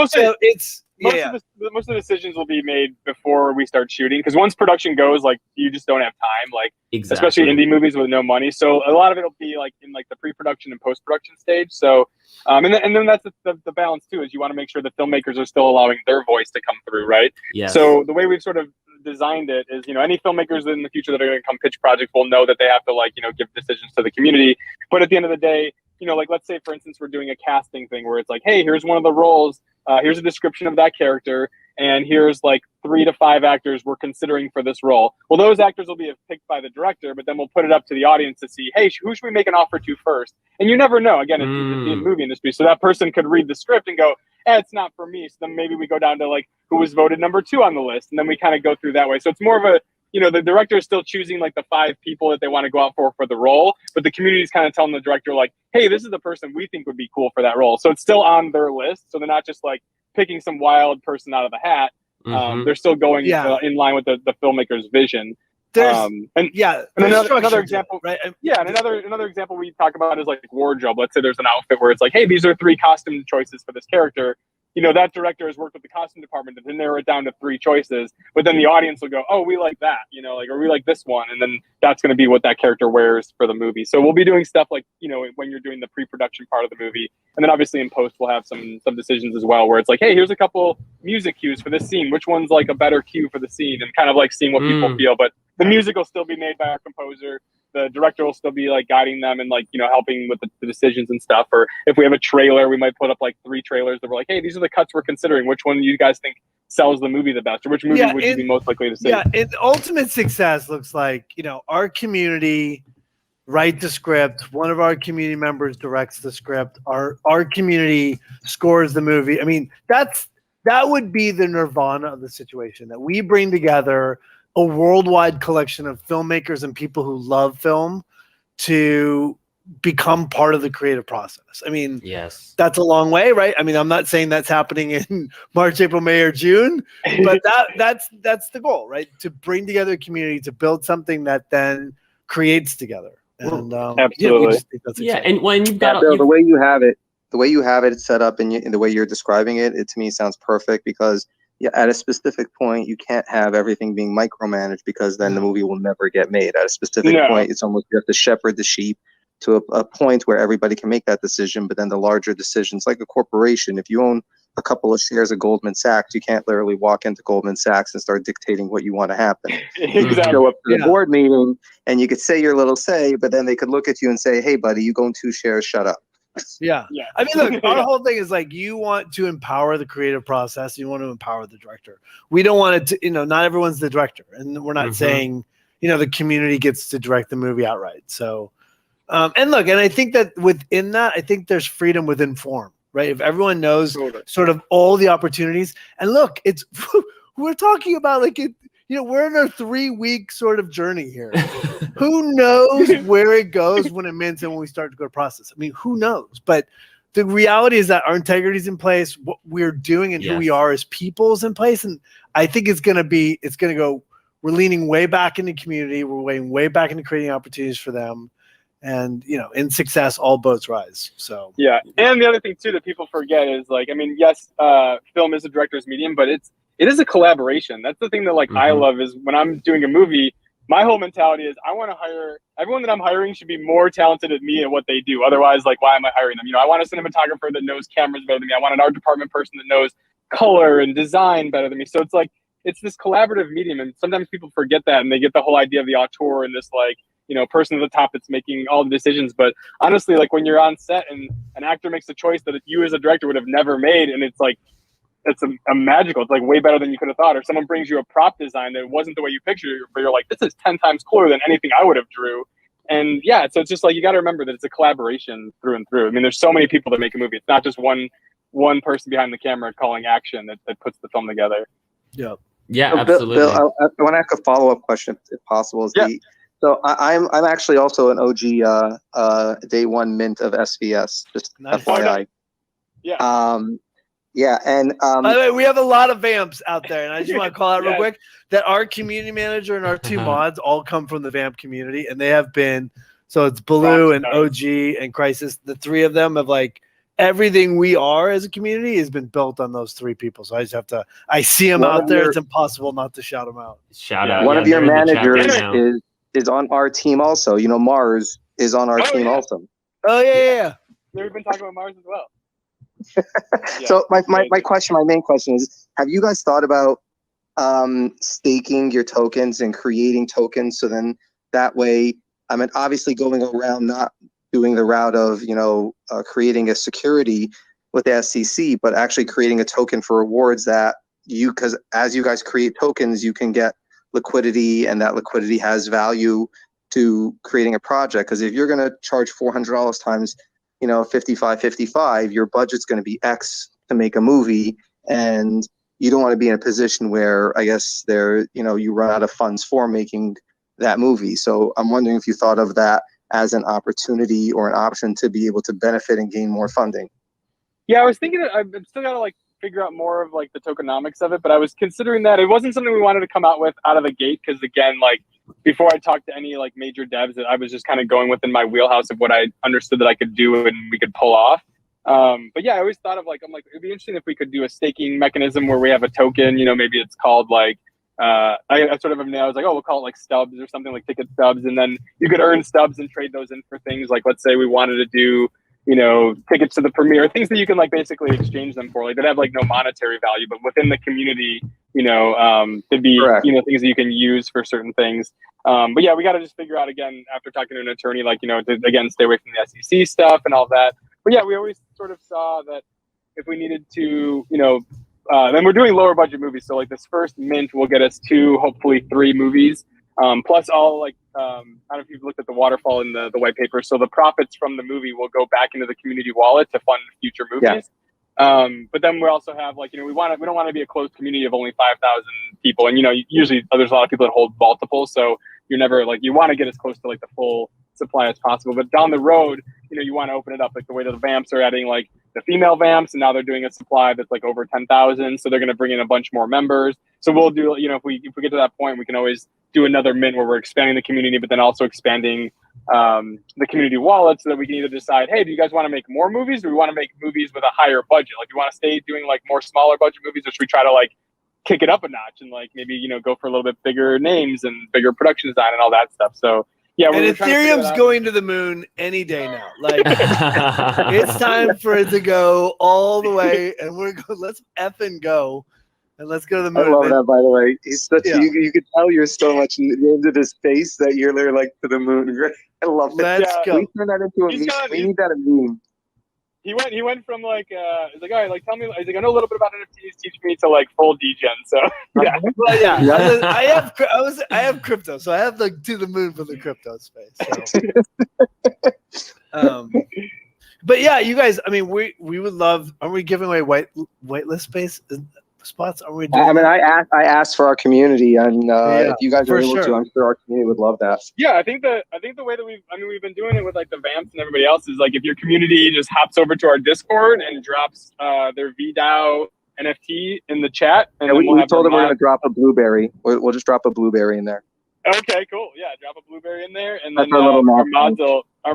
Most of the decisions will be made before we start shooting, because once production goes, like, you just don't have time, like, especially indie movies with no money. So a lot of it'll be like in like the pre-production and post-production stage. So and then that's the balance too, is you want to make sure the filmmakers are still allowing their voice to come through, right? Yes. So the way we've sort of designed it is, any filmmakers in the future that are going to come pitch projects will know that they have to, like, give decisions to the community. But at the end of the day, like, let's say, for instance, we're doing a casting thing where it's like, hey, here's one of the roles, here's a description of that character, and here's like 3 to 5 actors we're considering for this role. Well, those actors will be picked by the director, but then we'll put it up to the audience to see, hey, who should we make an offer to first? And you never know. Again, it's the movie industry, so that person could read the script and go, it's not for me. So then maybe we go down to like who was voted number 2 on the list, and then we kind of go through that way. So it's more of a, the director is still choosing like the 5 people that they want to go out for the role, but the community is kind of telling the director like, hey, this is the person we think would be cool for that role. So it's still on their list. So they're not just like picking some wild person out of the hat. They're still going in line with the filmmaker's vision. Another example, right? And another example we talk about is like wardrobe. Let's say there's an outfit where it's like, hey, these are 3 costume choices for this character. That director has worked with the costume department and then narrow it down to 3 choices, but then the audience will go, oh, we like that, or we like this one. And then that's going to be what that character wears for the movie. So we'll be doing stuff like, when you're doing the pre-production part of the movie. And then obviously in post, we'll have some decisions as well, where it's like, hey, here's a couple music cues for this scene. Which one's like a better cue for the scene, and kind of like seeing what people feel. But the music will still be made by our composer. The director will still be like guiding them and like, helping with the decisions and stuff. Or if we have a trailer, we might put up like 3 trailers that we're like, hey, these are the cuts we're considering. Which one do you guys think sells the movie the best? Or which movie would you be most likely to see? Yeah, and ultimate success looks like, our community write the script. One of our community members directs the script. Our community scores the movie. I mean, that would be the nirvana of the situation, that we bring together a worldwide collection of filmmakers and people who love film to become part of the creative process. I mean, yes, that's a long way, right? I mean, I'm not saying that's happening in March, April, May, or June, but that's the goal, right? To bring together a community, to build something that then creates together. And absolutely, we just think that's exciting. and when you've got Bill, the way you have it set up and the way you're describing it, to me sounds perfect, because at a specific point you can't have everything being micromanaged, because then the movie will never get made. At a specific point, it's almost, you have to shepherd the sheep to a point where everybody can make that decision. But then the larger decisions, like a corporation, if you own a couple of shares of Goldman Sachs, you can't literally walk into Goldman Sachs and start dictating what you want to happen. You could show up to the board meeting and you could say your little say, but then they could look at you and say, hey buddy, you own 2 shares, shut up. Yeah. I mean, look, our whole thing is like, you want to empower the creative process. You want to empower the director. We don't want it to, not everyone's the director, and we're not saying, the community gets to direct the movie outright. So, and look, and I think that within that, I think there's freedom within form, right? If everyone knows sort of all the opportunities, and look, we're talking about like it, we're in our 3-week sort of journey here. Who knows where it goes when it mints and when we start to go to process? I mean, who knows? But the reality is that our integrity is in place. What we're doing and who we are as people is in place. And I think it's going to go, we're leaning way back into community. We're way back into creating opportunities for them. And, in success, all boats rise. So, yeah. And the other thing too, that people forget is like, I mean, yes, film is a director's medium, but it is a collaboration. That's the thing that I love, is when I'm doing a movie, my whole mentality is I want to hire everyone that I'm hiring should be more talented at me at what they do. Otherwise, why am I hiring them? I want a cinematographer that knows cameras better than me. I want an art department person that knows color and design better than me. So it's this collaborative medium. And sometimes people forget that, and they get the whole idea of the auteur and this person at the top that's making all the decisions. But honestly, when you're on set and an actor makes a choice that you as a director would have never made, and it's a magical, it's way better than you could have thought. Or someone brings you a prop design that wasn't the way you pictured it, but you're like, this is 10 times cooler than anything I would have drew. And so it's just you got to remember that it's a collaboration through and through. I mean, there's so many people that make a movie. It's not just one person behind the camera calling action that puts the film together. Yeah. Yeah, so absolutely. Bill, I want to ask a follow-up question, if possible. So I'm actually also an OG day one mint of SVS, just nice. FYI. Yeah. Yeah, and by the way, we have a lot of vamps out there, and I just want to call out real quick that our community manager and our 2 mods all come from the vamp community, and they have been. So it's Baloo and OG and Crisis. The 3 of them have everything we are as a community has been built on those 3 people. So I just have to. I see them out there. It's impossible not to shout them out. Shout out. One of your managers is on our team also. Mars is on our team also. Oh yeah. We've been talking about Mars as well. So my main question is, have you guys thought about staking your tokens and creating tokens, so then that way, I mean, obviously going around not doing the route of creating a security with the SEC, but actually creating a token for rewards that because as you guys create tokens, you can get liquidity, and that liquidity has value to creating a project. Because if you're going to charge $400 times 55, your budget's going to be X to make a movie, and you don't want to be in a position where I guess you run out of funds for making that movie. So I'm wondering if you thought of that as an opportunity or an option to be able to benefit and gain more funding. Yeah, I was thinking I've still got to figure out more of the tokenomics of it, but I was considering that. It wasn't something we wanted to come out with out of the gate, because again, before I talked to any major devs, I was just kind of going within my wheelhouse of what I understood that I could do and we could pull off. But yeah, I always thought of it'd be interesting if we could do a staking mechanism where we have a token, maybe it's called I sort of I was we'll call it stubs or something, ticket stubs, and then you could earn stubs and trade those in for things let's say we wanted to do tickets to the premiere, things that you can basically exchange them for, that have no monetary value, but within the community, to be, things that you can use for certain things. But yeah, we got to just figure out again, after talking to an attorney, to again, stay away from the SEC stuff and all that. But yeah, we always sort of saw that if we needed to, then we're doing lower budget movies. So this first mint will get us 2, hopefully 3 movies. plus all like I don't know if you've looked at the waterfall in the white paper. So the profits from the movie will go back into the community wallet to fund future movies. Yeah. But then we also have like, we don't want to be a closed community of only 5,000 people. And, usually there's a lot of people that hold multiples. So you're never like, you want to get as close to like the full supply as possible. But down the road, you want to open it up like the way that the vamps are adding like the female vamps. And now they're doing a supply that's like over 10,000. So they're going to bring in a bunch more members. So we'll do, if we get to that point, we can always do another mint where we're expanding the community, but then also expanding the community wallet so that we can either decide, hey, do you guys want to make more movies? Or do we want to make movies with a higher budget? Like, you want to stay doing like more smaller budget movies, or should we try to like kick it up a notch and like maybe, go for a little bit bigger names and bigger production design and all that stuff. So yeah. And Ethereum's going to the moon any day now. Like it's time for it to go all the way, and let's effing go. And let's go to the moon. I love that, by the way. He's such you can tell you're so much into this space that you're literally like to the moon. I love it. Let's go. We turn that into a meme. We need that a meme. He went from like he's like, all right, like tell me, he's like, I know a little bit about NFTs, teach me to like full degen. So yeah. Well, yeah. I have crypto, so I have like to the moon for the crypto space. So. But yeah, you guys, I mean, we would love, are we giving away whitelist space spots? Are we doing I asked for our community, and if you guys are able to, I'm sure our community would love that. Yeah, I think the way that we've been doing it with like the vamps and everybody else is like, if your community just hops over to our Discord and drops their VeeDAO NFT in the chat, and then we told them we're going to drop a blueberry. We'll just drop a blueberry in there. Okay, cool. Yeah, drop a blueberry in there, and then our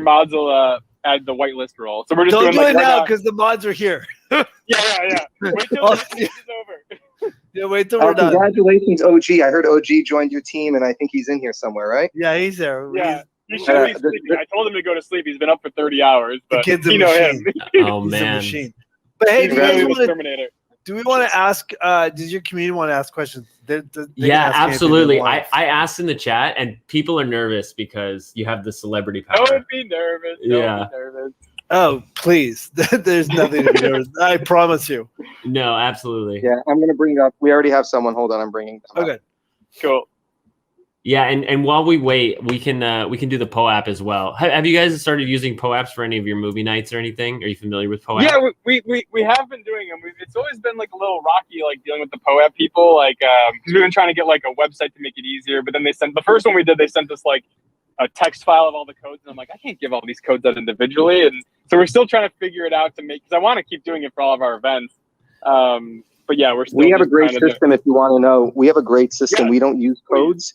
mods will add the whitelist role. So we're just don't doing do it now because the mods are here. Yeah. Wait till this is over. Yeah, wait till we're done. Congratulations, OG. I heard OG joined your team, and I think he's in here somewhere, right? Yeah, he's there. Yeah. He should be sleeping. I told him to go to sleep. He's been up for 30 hours. But the kid's a machine. Oh, he's man. A machine. But hey, do we want to ask, does your community want to ask questions? Yeah, absolutely. I asked in the chat, and people are nervous because you have the celebrity power. Don't be nervous. Don't be nervous. Oh, please. There's nothing to be nervous. I promise you. No, absolutely. Yeah, I'm going to bring up. We already have someone. Hold on, I'm bringing them Okay. up. Cool. Yeah, and while we wait, we can do the POAP as well. Have you guys started using POAPs for any of your movie nights or anything? Are you familiar with POAP? Yeah, we have been doing them. It's always been like a little rocky, like dealing with the POAP people, like because we've been trying to get like a website to make it easier. But then the first one we did, they sent us like a text file of all the codes, and I'm like, I can't give all these codes out individually, and so we're still trying to figure it out to make, because I want to keep doing it for all of our events. But yeah, we have a great system. If you want to know, we have a great system. Yeah. We don't use codes.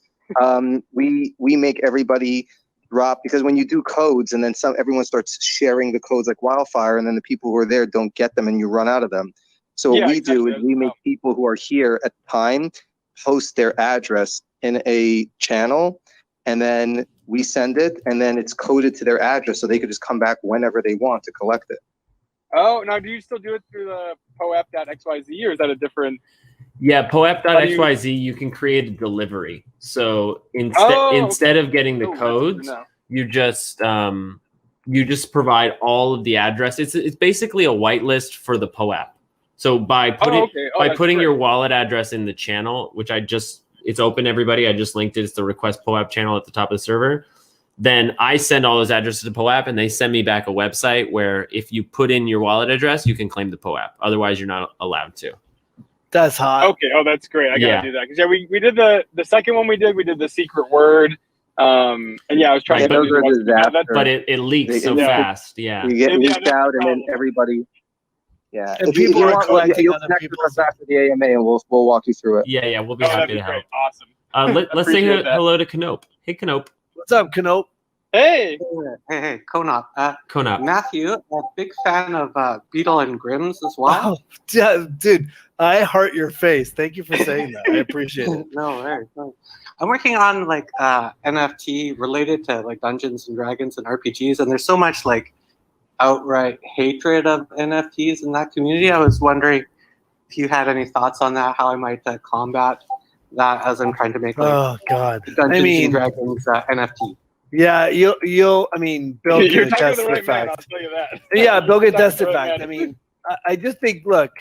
We make everybody drop, because when you do codes and then everyone starts sharing the codes like wildfire, and then the people who are there don't get them and you run out of them. So what we do is we make people who are here at the time post their address in a channel, and then we send it, and then it's coded to their address so they could just come back whenever they want to collect it. Oh, now do you still do it through the poap.xyz, or is that a different? Yeah, poap.xyz, you can create a delivery. So instead of getting the codes, you just provide all of the address. It's basically a whitelist for the POAP. So by putting your wallet address in the channel, which it's open, everybody. I just linked it. It's the request POAP channel at the top of the server. Then I send all those addresses to POAP, and they send me back a website where if you put in your wallet address, you can claim the POAP. Otherwise, you're not allowed to. That's hot. Okay. Oh, that's great. I gotta do that, because we did the second one. We did the secret word. And I was trying to but it leaks so fast. Yeah. You get leaked out, and then everybody. Yeah, and people are collecting you'll connect with us after the AMA, and we'll walk you through it. Yeah, we'll be happy to help. Awesome. Let's say hello to Canope. Hey, Canope. What's up, Canope? Hey, Konop. Konop. Matthew, a big fan of Beetle and Grimm's as well. Oh, dude, I heart your face. Thank you for saying that. I appreciate it. No worries. I'm working on like NFT related to like Dungeons and Dragons and RPGs, and there's so much like outright hatred of NFTs in that community. I was wondering if you had any thoughts on that, how I might combat that as I'm trying to make like Dungeons and Dragons NFT. Yeah, you'll. I mean, Bill can attest to the fact. I'll tell you that. Yeah, Bill can attest to the fact. I mean, I just think, look,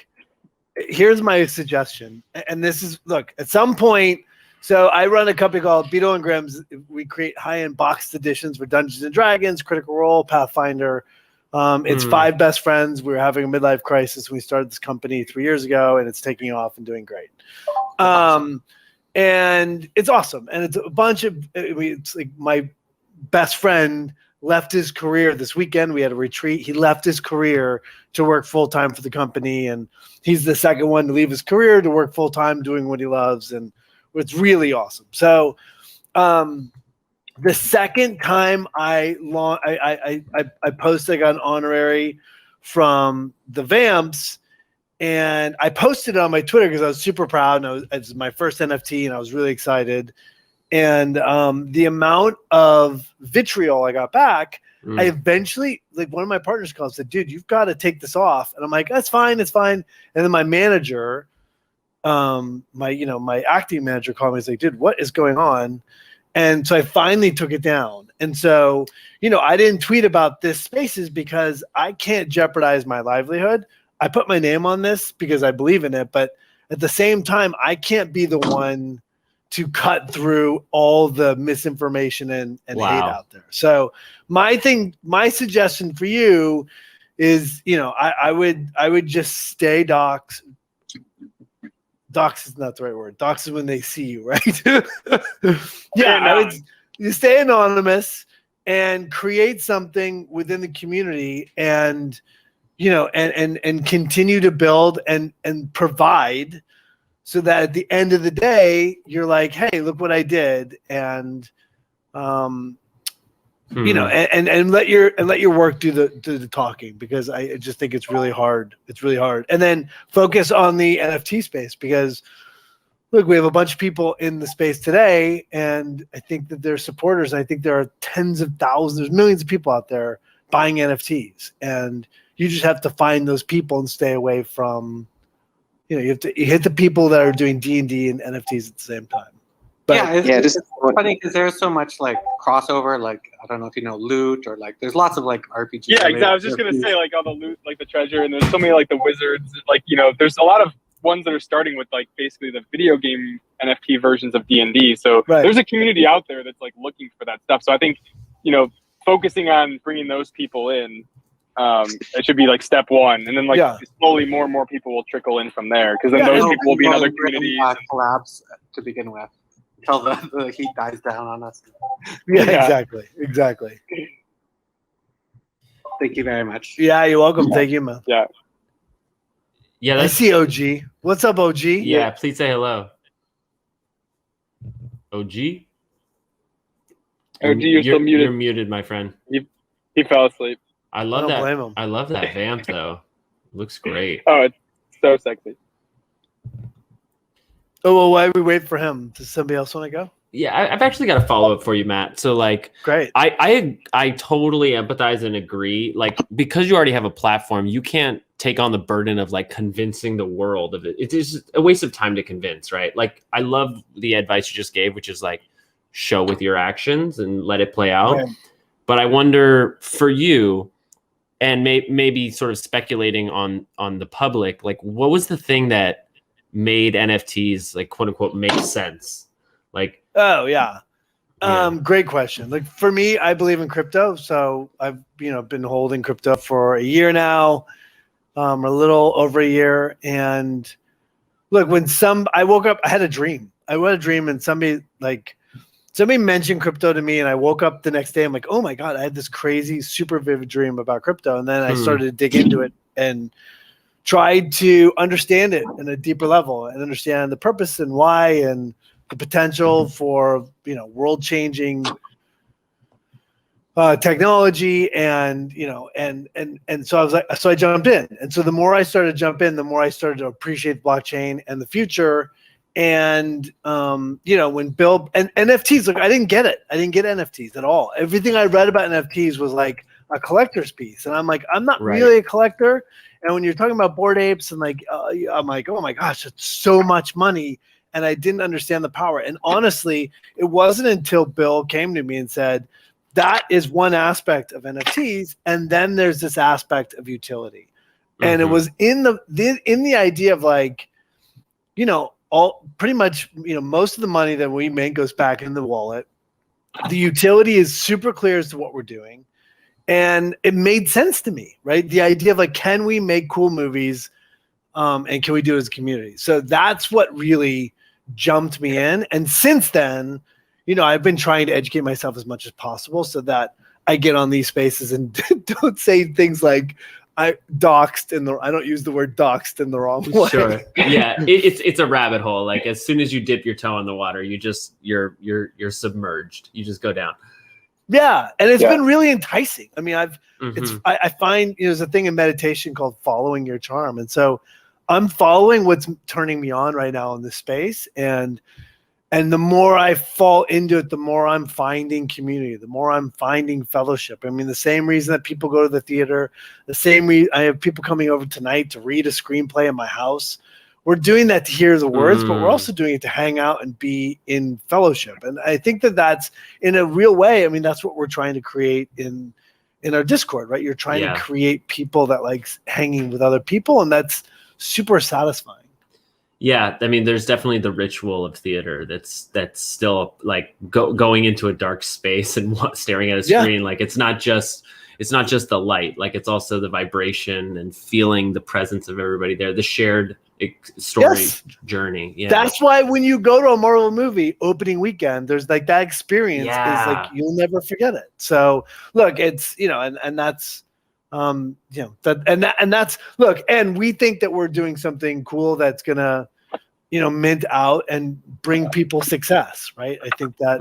here's my suggestion, and this is, look, at some point, So I run a company called VeeDAO and Grimm's. We create high-end boxed editions for Dungeons and Dragons, Critical Role, Pathfinder. It's 5 best friends. We were having a midlife crisis when we started this company 3 years ago, and it's taking off and doing great. And it's awesome. And it's a bunch of, it's like my best friend left his career this weekend. We had a retreat. He left his career to work full-time for the company. And he's the second one to leave his career to work full-time doing what he loves. And it's really awesome. So the second time I posted, I got an honorary from the Vamps, and I posted it on my Twitter because I was super proud. And it was my first NFT, and I was really excited. And the amount of vitriol I got back, I eventually, like, one of my partners called and said, dude, you've got to take this off. And I'm like, that's fine, it's fine. And then my manager, my acting manager called me and was like, dude, what is going on? And so I finally took it down. And so, I didn't tweet about this Spaces because I can't jeopardize my livelihood. I put my name on this because I believe in it, but at the same time, I can't be the one to cut through all the misinformation and hate out there. So my suggestion for you is, I would just stay docs. Docs is not the right word. Docs is when they see you, right? You stay anonymous and create something within the community, and and continue to build and provide, so that at the end of the day, you're like, hey, look what I did, and and let your work do the talking, because I just think it's really hard. It's really hard. And then focus on the NFT space, because look, we have a bunch of people in the space today, and I think that they're supporters. I think there are tens of thousands, there's millions of people out there buying NFTs, and you just have to find those people and stay away from, you hit the people that are doing D&D and NFTs at the same time. But, it's funny because there's so much like crossover. Like, I don't know if you know Loot, or like there's lots of like RPG. Yeah, exactly. I was just gonna say, like, all the loot, like the treasure, and there's so many like the wizards. Like, there's a lot of ones that are starting with like basically the video game NFT versions of D&D. So there's a community out there that's like looking for that stuff. So I think focusing on bringing those people in, it should be like step one, and then slowly more and more people will trickle in from there, because then those people will be in other communities. Collabs to begin with, until the heat dies down on us. Exactly. Thank you very much. Yeah, you're welcome. Thank you, man. Yeah, I see OG. What's up, OG? Yeah, please say hello. OG? OG, you're still muted. You're muted, my friend. He fell asleep. I love that. Blame him. I love that vamp though. Looks great. Oh, it's so sexy. Oh, well, why we wait for him? Does somebody else want to go? Yeah, I've actually got a follow-up for you, Matt. So like, great. I totally empathize and agree. Like, because you already have a platform, you can't take on the burden of like convincing the world of it. It is a waste of time to convince, right? Like, I love the advice you just gave, which is like, show with your actions and let it play out. Right. But I wonder for you, and maybe sort of speculating on the public, like, what was the thing that made NFTs, like, quote unquote, make sense? Like, great question. Like, for me, I believe in crypto, so I've been holding crypto for a year now, a little over a year. And look, when I woke up, I had a dream. And somebody mentioned crypto to me, and I woke up the next day. I'm like, oh my God, I had this crazy, super vivid dream about crypto. And then I started to dig into it and tried to understand it in a deeper level and understand the purpose and why and the potential for, world-changing technology. And, so I was like, so I jumped in. And so the more I started to jump in, the more I started to appreciate blockchain and the future. And, when Bill and NFTs, look, I didn't get it. I didn't get NFTs at all. Everything I read about NFTs was like a collector's piece. And I'm like, I'm not really a collector. And when you're talking about Bored Apes and like, I'm like, oh my gosh, it's so much money. And I didn't understand the power. And honestly, it wasn't until Bill came to me and said, that is one aspect of NFTs. And then there's this aspect of utility. And it was in the idea of like, all pretty much, most of the money that we make goes back in the wallet. The utility is super clear as to what we're doing. And it made sense to me, right? The idea of like, can we make cool movies and can we do it as a community? So that's what really jumped me in. And since then, I've been trying to educate myself as much as possible so that I get on these spaces and don't say things like I don't use the word doxed in the wrong way. Sure. Yeah. It's a rabbit hole. Like as soon as you dip your toe in the water, you're submerged. You just go down. Yeah, and it's been really enticing. I mean, Mm-hmm. I find there's a thing in meditation called following your charm, and so I'm following what's turning me on right now in this space, and the more I fall into it, the more I'm finding community, the more I'm finding fellowship. I mean, the same reason that people go to the theater, the same reason I have people coming over tonight to read a screenplay in my house. We're doing that to hear the words, but we're also doing it to hang out and be in fellowship. And I think that that's in a real way. I mean, that's what we're trying to create in our Discord, right? You're trying to create people that like hanging with other people, and that's super satisfying. Yeah, I mean, there's definitely the ritual of theater that's still like going into a dark space and staring at a screen. Like it's not just the light, like it's also the vibration and feeling the presence of everybody there, the shared story journey. Yeah, that's why when you go to a Marvel movie opening weekend, there's like that experience is like you'll never forget it. So look, it's and that's that's look, and we think that we're doing something cool that's gonna mint out and bring people success, right? I think that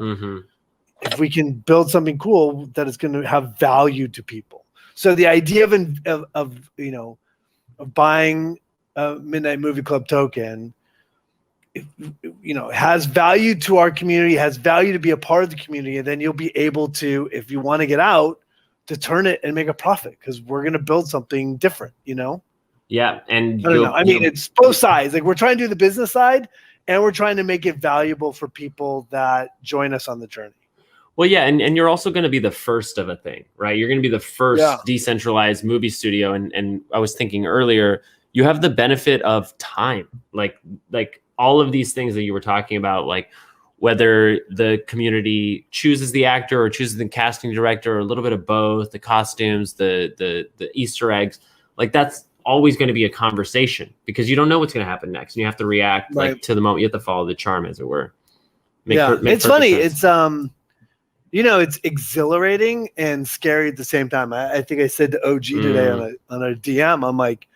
if we can build something cool, that is going to have value to people. So the idea of buying a Midnite Movie Club token, has value to our community, has value to be a part of the community, and then you'll be able to, if you want to get out, to turn it and make a profit because we're going to build something different, Yeah, and I don't know. I mean, it's both sides. Like we're trying to do the business side, and we're trying to make it valuable for people that join us on the journey. Well, yeah, and you're also going to be the first of a thing, right? You're going to be the first decentralized movie studio. And I was thinking earlier, you have the benefit of time, like all of these things that you were talking about, like whether the community chooses the actor or chooses the casting director, or a little bit of both, the costumes, the Easter eggs, like that's always going to be a conversation because you don't know what's going to happen next, and you have to react like to the moment. You have to follow the charm, as it were. It's funny. Sense. It's it's exhilarating and scary at the same time. I think I said to OG today on a DM, I'm like,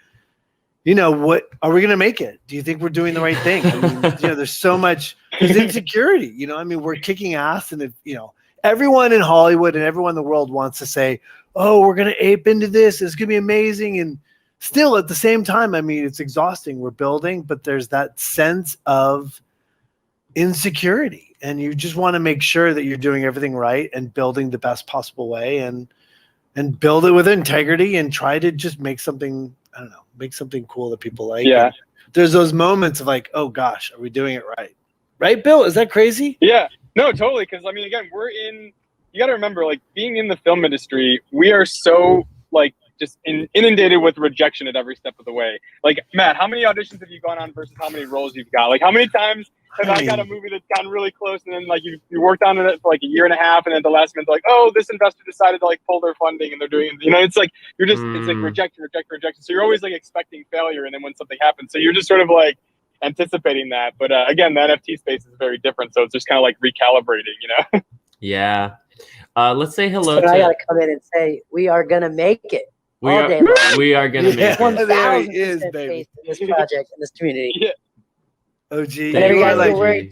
what are we going to make it? Do you think we're doing the right thing? I mean, there's so much, there's insecurity, I mean, we're kicking ass, and everyone in Hollywood and everyone in the world wants to say, oh, we're going to ape into this. It's going to be amazing. And still at the same time, I mean, it's exhausting. We're building, but there's that sense of insecurity. And you just want to make sure that you're doing everything right and building the best possible way and build it with integrity and try to just make something, I don't know, make something cool that people like. Yeah. And there's those moments of like, oh gosh, are we doing it right? Right, Bill? Is that crazy? Yeah, no, totally. Because I mean, again, you got to remember, like being in the film industry, we are so like just inundated with rejection at every step of the way. Like, Matt, how many auditions have you gone on versus how many roles you've got? Like, how many times have I got a movie that's gotten really close and then like you worked on it for like a year and a half and then at the last minute like, oh, this investor decided to like pull their funding and they're doing, it's like you're just it's like rejection. So you're always like expecting failure, and then when something happens, so you're just sort of like anticipating that. But again, the NFT space is very different, so it's just kind of like recalibrating, Yeah. Let's say hello. So I gotta come in and say we are gonna make it. We are gonna make it. 1,000% faith in this project and this community. Yeah. OG,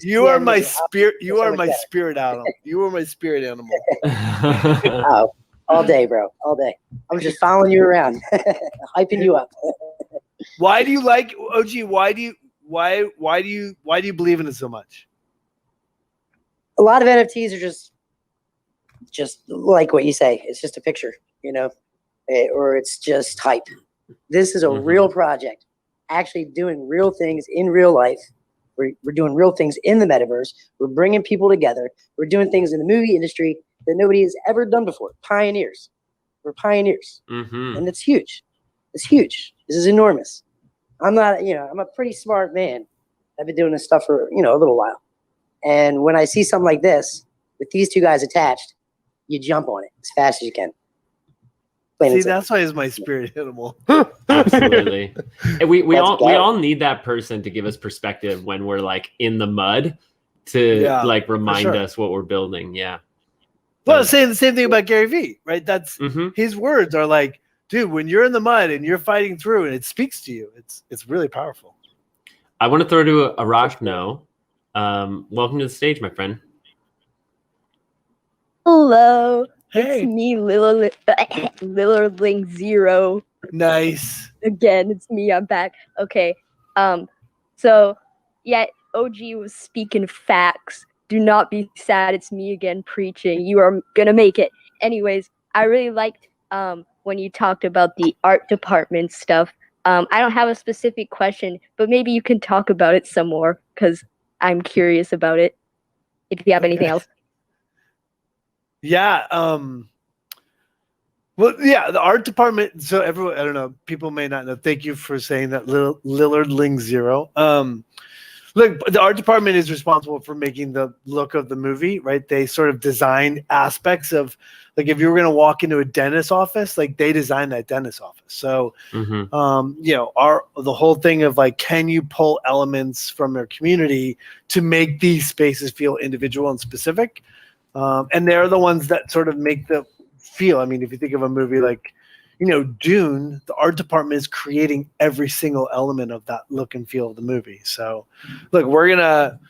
you are my spirit. You are my spirit animal. You are my spirit animal. Oh, all day, bro, all day. I'm just following you around, hyping you up. Why do you like OG? Why do you believe in it so much? A lot of NFTs are just like what you say. It's just a picture, or it's just hype. This is a real project, actually doing real things in real life. We're doing real things in the metaverse. We're bringing people together. We're doing things in the movie industry that nobody has ever done before. Pioneers. We're pioneers. And it's huge. It's huge. This is enormous. I'm not, I'm a pretty smart man. I've been doing this stuff for, you know, a little while. And when I see something like this, with these two guys attached, you jump on it as fast as you can. See, that's why he's my spirit animal. Absolutely. And we Let's all go. need that person to give us perspective when we're like in the mud to like remind us what we're building. Yeah. Well, saying the same thing about Gary Vee, right? That's his words are like, dude, when you're in the mud and you're fighting through and it speaks to you, it's really powerful. I want to throw to Arachno. Welcome to the stage, my friend. Hello. Hey. It's me, Lillard 0. Nice. Again, it's me. I'm back. Okay. So yeah, OG was speaking facts. Do not be sad. It's me again preaching. You are gonna make it. Anyways, I really liked when you talked about the art department stuff. I don't have a specific question, but maybe you can talk about it some more because I'm curious about it. If you have anything else. Yeah. Well, yeah, the art department. So everyone, I don't know, people may not know. Thank you for saying that, Lillard 0. Look, the art department is responsible for making the look of the movie, right? They sort of design aspects of, like, if you were going to walk into a dentist's office, like they designed that dentist's office. So, you know, the whole thing of like, can you pull elements from their community to make these spaces feel individual and specific? And they're the ones that sort of make the feel. I mean, if you think of a movie like, you know, Dune, the art department is creating every single element of that look and feel of the movie. So, look, we're going to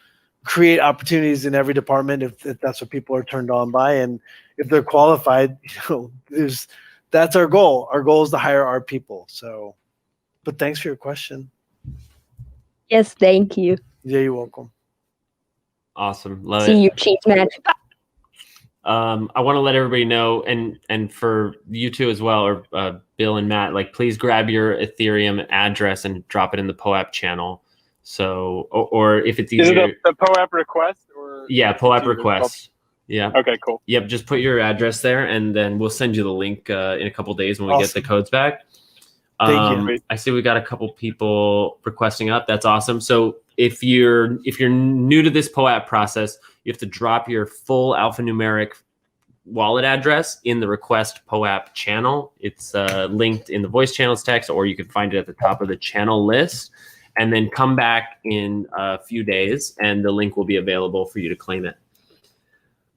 create opportunities in every department if that's what people are turned on by. And if they're qualified, you know, that's our goal. Our goal is to hire our people. So, but thanks for your question. Yes, thank you. Yeah, you're welcome. Awesome. Love See it. you, cheese match. I want to let everybody know, and for you two as well, or Bill and Matt, like, please grab your Ethereum address and drop it in the POAP channel. So, or if it's easier, is it the POAP request or? Yeah, POAP request. Yeah. Okay, cool. Yep. Just put your address there, and then we'll send you the link in a couple days when we get the codes back. Thank you. I see we got a couple people requesting up. That's awesome. So if you're new to this POAP process, you have to drop your full alphanumeric wallet address in the request POAP channel. It's linked in the voice channels text, or you can find it at the top of the channel list, and then come back in a few days and the link will be available for you to claim it.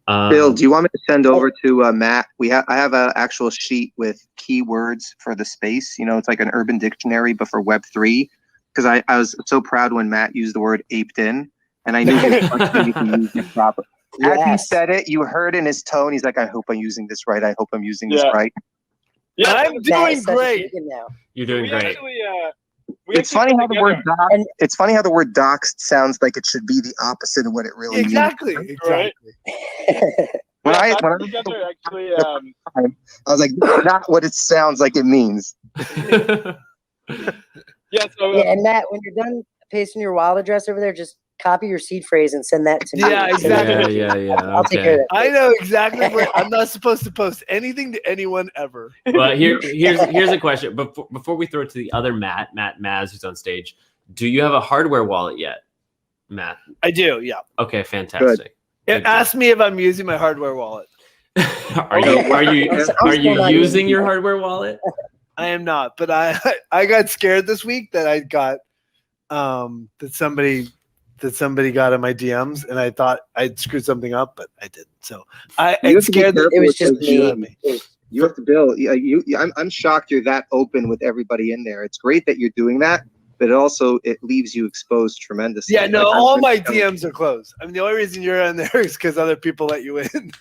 Bill, do you want me to send over to Matt? I have an actual sheet with keywords for the space. You know, it's like an urban dictionary, but for Web3. Because I was so proud when Matt used the word aped in, and I knew you can use it properly. As he said it, you heard in his tone, he's like, I hope I'm using this right. I hope I'm using this right. Yeah, I'm doing great. You're doing great. It's funny how the word doxed, it's funny how the word doxed sounds like it should be the opposite of what it really means. Exactly. When I was like, that's not what it sounds like it means. Yeah, and Matt, when you're done pasting your wallet address over there, just copy your seed phrase and send that to me. Yeah, exactly. Yeah. I'll take care of that. I know exactly where I'm not supposed to post anything to anyone ever. But here's a question. Before we throw it to the other Matt Maz, who's on stage, do you have a hardware wallet yet, Matt? I do, yeah. Okay, fantastic. Ask me if I'm using my hardware wallet. Are you using your hardware wallet? I am not, but I got scared this week that I got that somebody got in my DMs, and I thought I'd screwed something up, but I didn't. So I'm scared that it was just me. You have to build. I'm shocked you're that open with everybody in there. It's great that you're doing that, but it leaves you exposed tremendously. Yeah, no, all my DMs are closed. I mean, the only reason you're on there is because other people let you in.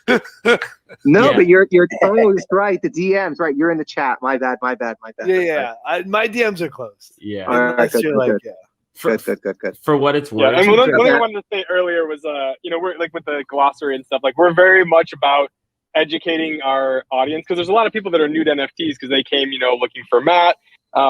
No, but your tone is right. The DMs, right? You're in the chat. My bad. Yeah. My DMs are closed. Yeah. All right, good. For what it's worth. Yeah, and one thing I wanted to say earlier was, we're like with the glossary and stuff, like we're very much about educating our audience, because there's a lot of people that are new to NFTs because they came, looking for Matt.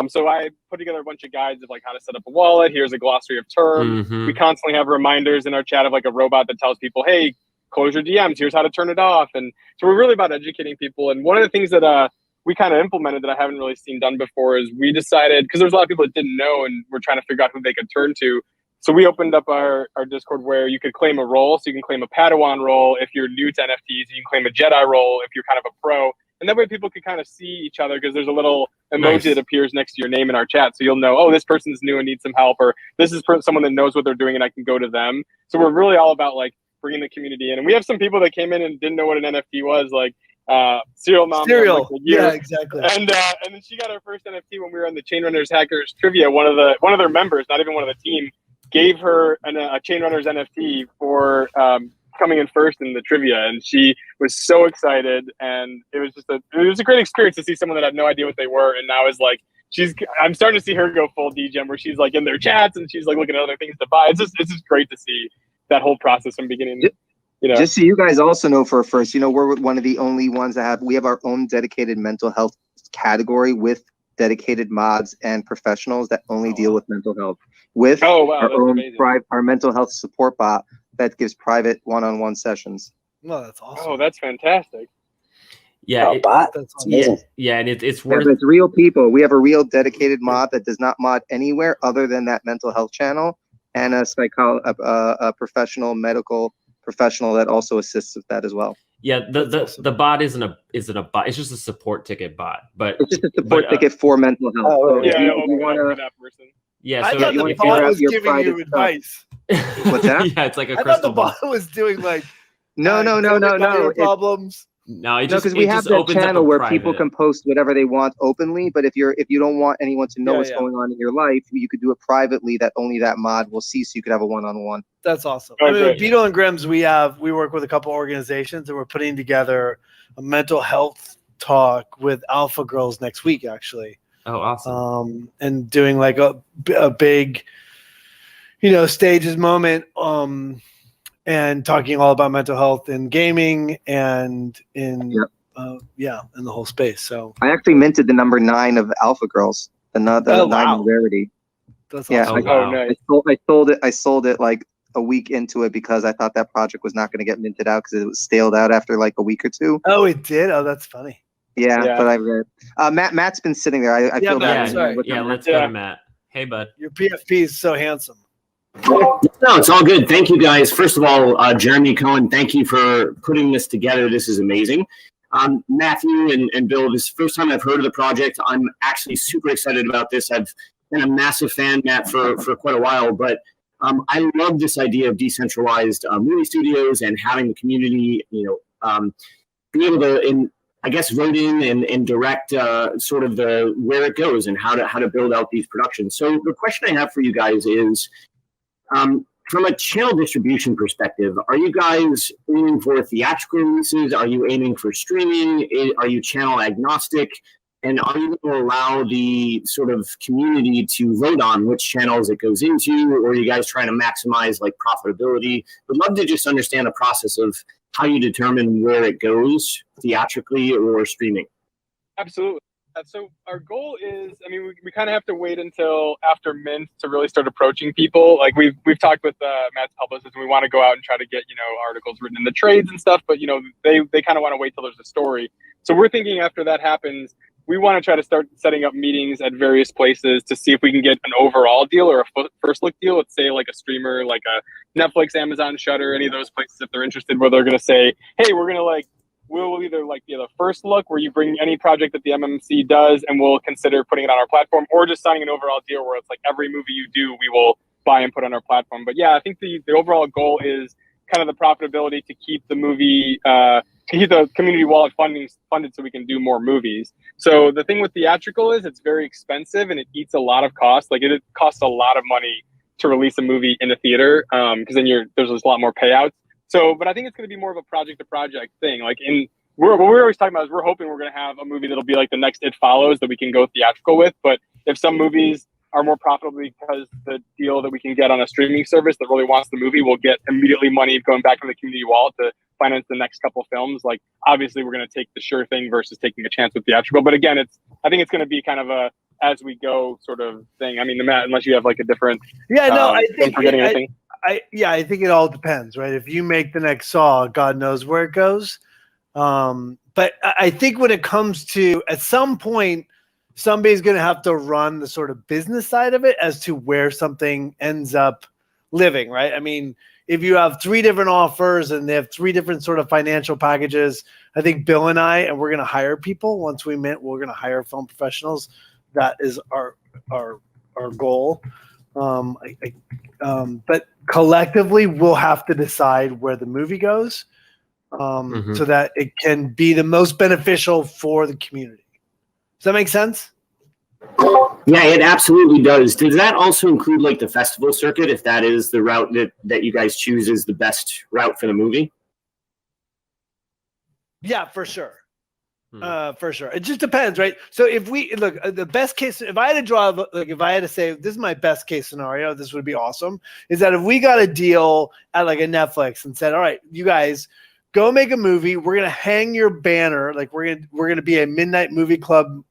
So I put together a bunch of guides of like how to set up a wallet. Here's a glossary of terms. Mm-hmm. We constantly have reminders in our chat of like a robot that tells people, hey, close your DMs. Here's how to turn it off. And so we're really about educating people. And one of the things that we kind of implemented that I haven't really seen done before is we decided, because there's a lot of people that didn't know and we're trying to figure out who they could turn to. So we opened up our Discord where you could claim a role. So you can claim a Padawan role if you're new to NFTs. You can claim a Jedi role if you're kind of a pro. And that way people could kind of see each other because there's a little emoji that appears next to your name in our chat. So you'll know, oh, this person's new and needs some help, or this is someone that knows what they're doing and I can go to them. So we're really all about like bringing the community in. And we have some people that came in and didn't know what an NFT was, like Serial Mom. Cereal. Like, yeah, exactly. And then she got her first NFT when we were on the Chain Runners Hackers Trivia. One of their members, not even one of the team, gave her a Chain Runners NFT for coming in first in the trivia, and she was so excited. And it was just a great experience to see someone that had no idea what they were, and now is like I'm starting to see her go full DGen where she's like in their chats and she's like looking at other things to buy. It's just great to see that whole process from beginning. Just so you guys also know for first, we're one of the only ones that we have our own dedicated mental health category with dedicated mods and professionals that only deal with mental health. With our own our mental health support bot that gives private one-on-one sessions. No, that's awesome. Oh, that's fantastic. Yeah, that's amazing. Yeah, and it's worth. It's real people. We have a real dedicated mod that does not mod anywhere other than that mental health channel, and a professional medical professional that also assists with that as well. Yeah, the bot isn't a bot. It's just a support ticket bot, but it's just a support ticket for mental health. Oh, so you want that person. Yeah, I so thought the bot was giving you advice. What's that? Yeah, it's like a I crystal thought the bot was doing like no. Problems. No, because we have that channel where people can post whatever they want openly. But if you don't want anyone to know what's going on in your life, you could do it privately. That only that mod will see, so you could have a one-on-one. That's awesome. I mean, with VeeDAO and Grims, we work with a couple organizations, and we're putting together a mental health talk with Alpha Girls next week, actually. Oh, awesome. And doing like a big, stages moment. And talking all about mental health in gaming and in in the whole space. So I actually minted the number 9 of Alpha Girls, the 9 rarity. That's awesome. Nice. I sold it like a week into it because I thought that project was not going to get minted out because it was staled out after like a week or two. Oh, it did? Oh, that's funny. Yeah. But I read. Matt's been sitting there. I feel bad. Let's go to Matt. Hey, bud. Your PFP is so handsome. No, it's all good. Thank you, guys. First of all, Jeremy Cohen, thank you for putting this together. This is amazing. Matthew and Bill, this is the first time I've heard of the project. I'm actually super excited about this. I've been a massive fan, Matt, for quite a while, but I love this idea of decentralized movie studios and having the community, be able to, vote in and direct sort of where it goes and how to build out these productions. So the question I have for you guys is, from a channel distribution perspective, are you guys aiming for theatrical releases? Are you aiming for streaming? Are you channel agnostic? And are you going to allow the sort of community to vote on which channels it goes into? Or are you guys trying to maximize like profitability? Would love to just understand the process of how you determine where it goes theatrically or streaming. Absolutely. So our goal is, we kind of have to wait until after Mint to really start approaching people. Like we've talked with Matt's publicist, and we want to go out and try to get, articles written in the trades and stuff, but, they kind of want to wait till there's a story. So we're thinking after that happens, we want to try to start setting up meetings at various places to see if we can get an overall deal or a first look deal. Let's say like a streamer, like a Netflix, Amazon, Shudder, any of those places, if they're interested, where they're going to say, hey, we'll either be the first look where you bring any project that the MMC does and we'll consider putting it on our platform, or just signing an overall deal where it's like every movie you do, we will buy and put on our platform. But yeah, I think the overall goal is kind of the profitability to keep the movie, to keep the community wallet funded so we can do more movies. So the thing with theatrical is it's very expensive and it eats a lot of cost. Like it costs a lot of money to release a movie in a theater because then there's a lot more payouts. So, but I think it's going to be more of a project-to-project thing. Like what we're always talking about is we're hoping we're going to have a movie that'll be like the next It Follows that we can go theatrical with. But if some movies are more profitable because the deal that we can get on a streaming service that really wants the movie, we'll get immediately money going back from the community wallet to finance the next couple of films. Like obviously we're going to take the sure thing versus taking a chance with theatrical. But again, I think it's going to be kind of a as we go sort of thing. Matt, unless you have like a different. Yeah, no, I think forgetting anything. I think it all depends, right? If you make the next Saw, God knows where it goes. But I think when it comes to, at some point, somebody's going to have to run the sort of business side of it as to where something ends up living, right? I mean, if you have 3 different offers and they have 3 different sort of financial packages, I think Bill and we're going to hire people. Once we meet, we're going to hire film professionals. That is our goal. But collectively, we'll have to decide where the movie goes so that it can be the most beneficial for the community. Does that make sense? Yeah, it absolutely does. Does that also include like the festival circuit, if that is the route that you guys choose as the best route for the movie? Yeah, for sure. For sure. It just depends, right? So if we look, the best case, if I had to draw, like if I had to say, this is my best case scenario, this would be awesome, is that if we got a deal at like a Netflix and said, all right, you guys go make a movie, we're going to hang your banner, like we're going to be a Midnite Movie Club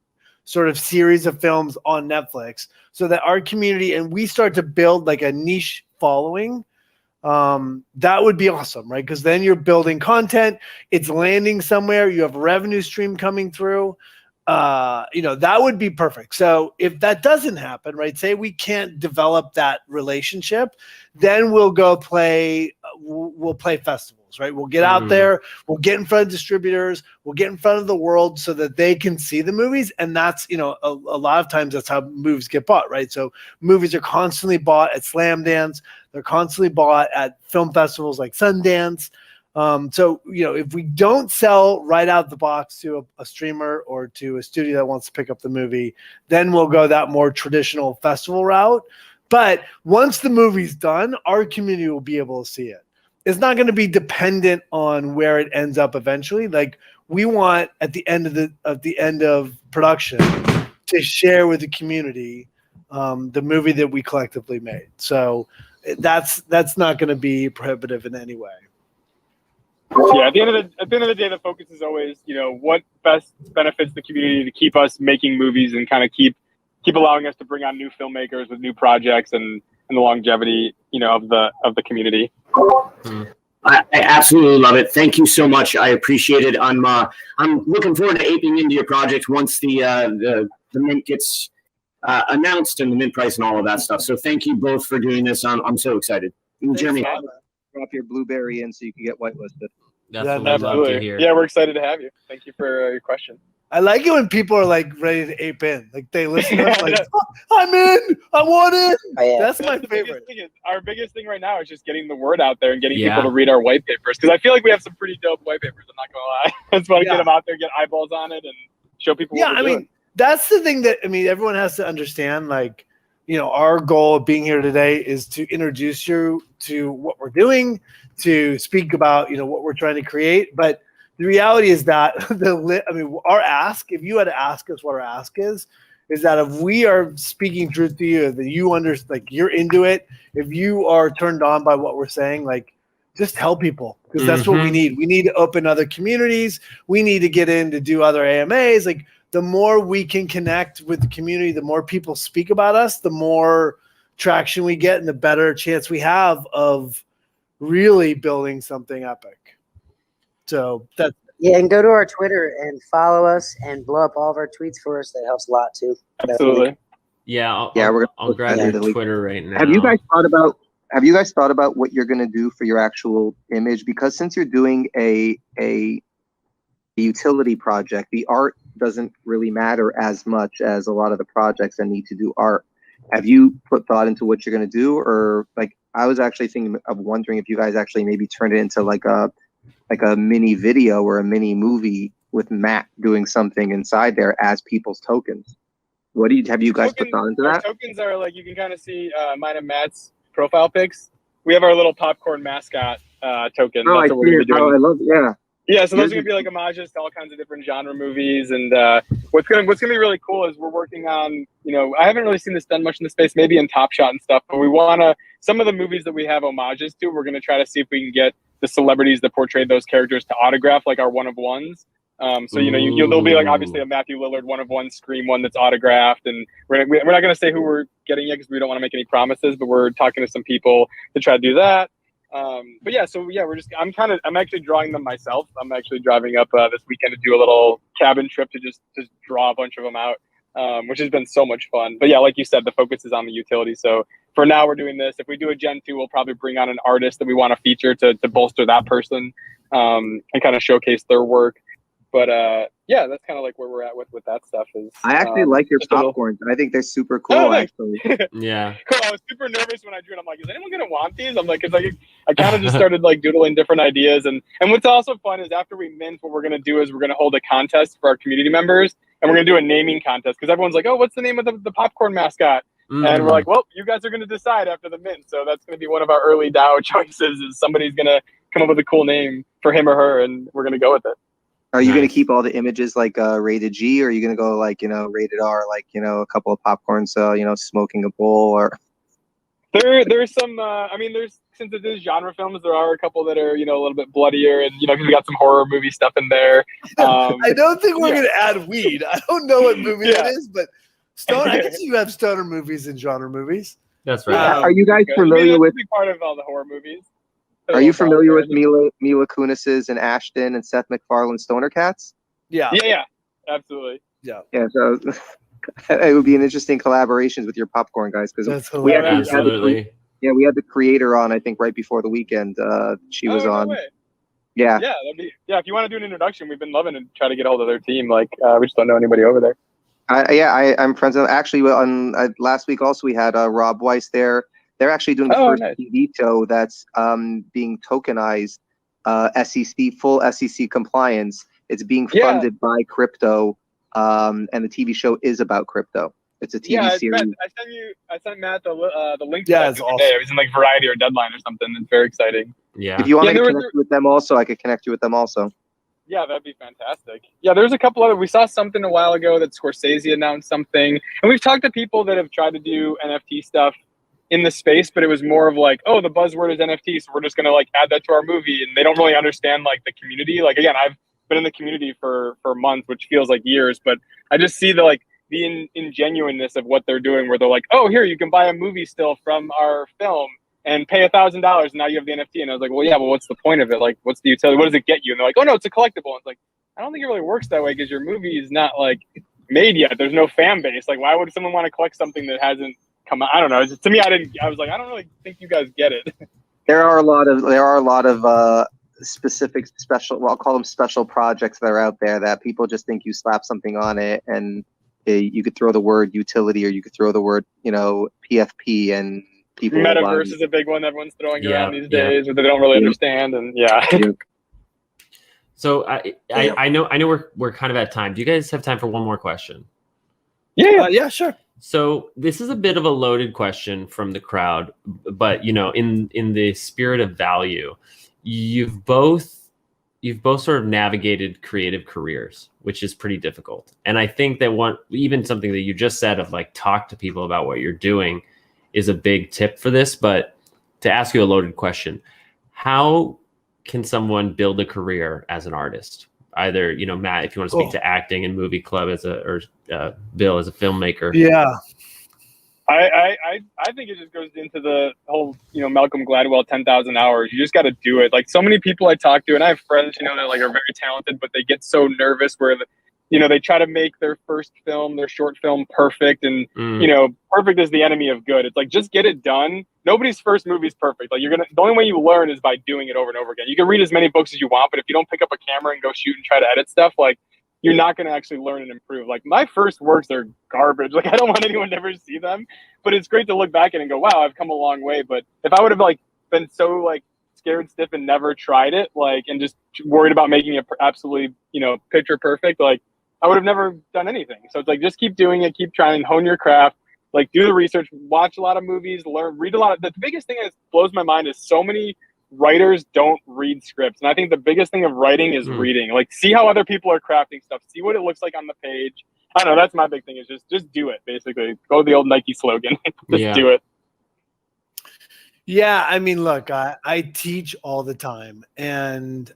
sort of series of films on Netflix, so that our community, and we start to build like a niche following, that would be awesome, right? Because then you're building content, it's landing somewhere, you have a revenue stream coming through. That would be perfect. So if that doesn't happen, right, say we can't develop that relationship, then we'll go play, we'll play festivals, right? We'll get out there, we'll get in front of distributors, we'll get in front of the world so that they can see the movies. And that's, a lot of times that's how movies get bought, right? So movies are constantly bought at Slam Dance. They're constantly bought at film festivals like Sundance. So, if we don't sell right out the box to a streamer or to a studio that wants to pick up the movie, then we'll go that more traditional festival route. But once the movie's done, our community will be able to see it. It's not going to be dependent on where it ends up eventually. Like we want at the end of production to share with the community the movie that we collectively made. So that's not going to be prohibitive in any way. Yeah, at the end of the day, the focus is always, what best benefits the community to keep us making movies and kind of keep allowing us to bring on new filmmakers with new projects and the longevity, of the community. I absolutely love it. Thank you so much. I appreciate it. I'm looking forward to aping into your project once the mint gets announced and the mint price and all of that stuff. So thank you both for doing this. I'm so excited. Jeremy. Drop your blueberry in so you can get whitelisted. That's what we'd love to hear. Yeah, we're excited to have you. Thank you for your question. I like it when people are like ready to ape in. Like they listen to us like, I'm in, I want in. Oh, yeah. That's my favorite. Our biggest thing right now is just getting the word out there and getting people to read our white papers. Because I feel like we have some pretty dope white papers, I'm not going to lie. I just want to get them out there, get eyeballs on it, and show people what we're doing. That's the thing that, everyone has to understand, like, our goal of being here today is to introduce you to what we're doing, to speak about, what we're trying to create. But the reality is that our ask, if you had to ask us what our ask is that if we are speaking truth to you, that you you're into it, if you are turned on by what we're saying, like, just tell people, because that's what we need. We need to open other communities. We need to get in to do other AMAs. Like, the more we can connect with the community, the more people speak about us, the more traction we get and the better chance we have of really building something epic. So that's and go to our Twitter and follow us and blow up all of our tweets for us. That helps a lot too. Absolutely. Yeah, I'll grab your Twitter right now. Have you guys thought about what you're going to do for your actual image? Because since you're doing a utility project, the art doesn't really matter as much as a lot of the projects that need to do art. Have you put thought into what you're going to do? Or like, I was actually wondering if you guys actually maybe turn it into like a mini video or a mini movie with Matt doing something inside there as people's tokens. Have you guys put thought into that? Tokens are like, you can kind of see mine and Matt's profile pics. We have our little popcorn mascot token. Oh, That's what we're doing. I love it. Yeah. Yeah, so those are gonna be like homages to all kinds of different genre movies, and what's gonna be really cool is we're working on, I haven't really seen this done much in the space, maybe in Top Shot and stuff, but we wanna, some of the movies that we have homages to, we're gonna try to see if we can get the celebrities that portrayed those characters to autograph like our one of ones. So there'll be like obviously a Matthew Lillard one of one Scream one that's autographed, and we're not gonna say who we're getting yet because we don't want to make any promises, but we're talking to some people to try to do that. But yeah, I'm actually drawing them myself. I'm actually driving up this weekend to do a little cabin trip to just draw a bunch of them out, which has been so much fun. But yeah, like you said, the focus is on the utility. So for now we're doing this. If we do a Gen 2, we'll probably bring on an artist that we want to feature to bolster that person and kind of showcase their work. But yeah, that's kind of like where we're at with that stuff. Is I actually like your just a little- popcorns. I think they're super cool. Oh, thanks. Actually, Yeah. Cool. I was super nervous when I drew it. I'm like, is anyone gonna want these? I'm like, it's like I kind of just started like doodling different ideas. And what's also fun is after we mint, what we're gonna do is we're gonna hold a contest for our community members, and we're gonna do a naming contest because everyone's like, oh, what's the name of the popcorn mascot? And we're like, well, you guys are gonna decide after the mint. So that's gonna be one of our early DAO choices. Is somebody's gonna come up with a cool name for him or her, and we're gonna go with it. are you going to keep all the images like rated G, or are you going to go like rated R, like a couple of popcorns, smoking a bowl, or? There's some. I mean, since it is genre films, there are a couple that are a little bit bloodier, and because we got some horror movie stuff in there. I don't think we're gonna add weed. I don't know what movie that is, but I can see you have stoner movies and genre movies. That's right. Are you guys familiar with? That's a big part of all the horror movies. Are you familiar with Mila Kunis's and Ashton and Seth MacFarlane's Stoner Cats? Yeah. Yeah, absolutely. Yeah. Yeah, so it would be an interesting collaborations with your popcorn guys, because we have Absolutely. we had the creator on, I think, right before the weekend. She was on. No way. Yeah. Yeah, if you want to do an introduction, we've been loving to try to get a hold of their team. Like, we just don't know anybody over there. I'm friends with. Actually, on last week also we had Rob Weiss there. They're actually doing the first TV show that's being tokenized, SEC full SEC compliance. It's being funded by crypto, and the TV show is about crypto. It's a TV series. I sent Matt the link. Yeah, to it's that awesome. day. It was in like Variety or Deadline or something. It's very exciting. Yeah. If you want me to connect you with them also, I could connect you with them also. Yeah, that'd be fantastic. Yeah, there's a couple other. We saw something a while ago that Scorsese announced something, and we've talked to people that have tried to do NFT stuff in the space, but it was more of like, oh, the buzzword is NFT, so we're just gonna like add that to our movie, and they don't really understand like the community. Like again, I've been in the community for months, which feels like years, but I just see the ingenuineness of what they're doing, where they're like, oh, here you can buy a movie still from our film and pay $1,000, and now you have the NFT. And I was like, well, yeah, but what's the point of it? Like, what's the utility? What does it get you? And they're like, oh no, it's a collectible. And it's like, I don't think it really works that way because your movie is not like made yet. There's no fan base. Like, why would someone want to collect something that hasn't come out? I don't know. To me, I was like, I don't really think you guys get it. There are a lot of specific special, well, I'll call them special projects that are out there that people just think you slap something on it and you could throw the word utility, or you could throw the word PFP, and people. Metaverse is a big one everyone's throwing around these days, but they don't really understand. And So I know we're kind of at time. Do you guys have time for one more question? Yeah, sure. So this is a bit of a loaded question from the crowd, but in the spirit of value, you've both sort of navigated creative careers, which is pretty difficult. And I think that even something that you just said of like talk to people about what you're doing is a big tip for this. But to ask you a loaded question, how can someone build a career as an artist? Either, Matt, if you want to speak to acting and movie club or Bill as a filmmaker. Yeah. I think it just goes into the whole, Malcolm Gladwell 10,000 hours. You just got to do it. Like so many people I talk to, and I have friends, that like are very talented, but they get so nervous where they try to make their first film, their short film perfect. And, perfect is the enemy of good. It's like, just get it done. Nobody's first movie is perfect. Like the only way you learn is by doing it over and over again. You can read as many books as you want, but if you don't pick up a camera and go shoot and try to edit stuff, like you're not going to actually learn and improve. Like my first works are garbage. Like I don't want anyone to ever see them, but it's great to look back at and go, wow, I've come a long way. But if I would have like been so like scared stiff and never tried it, like, and just worried about making it absolutely, picture perfect, like I would have never done anything. So it's like, just keep doing it, keep trying, hone your craft, like do the research, watch a lot of movies, read a lot of, the biggest thing that blows my mind is so many writers don't read scripts. And I think the biggest thing of writing is reading, like see how other people are crafting stuff, see what it looks like on the page. I don't know. That's my big thing is just do it. Basically go the old Nike slogan, just do it. Yeah. I mean, look, I teach all the time, and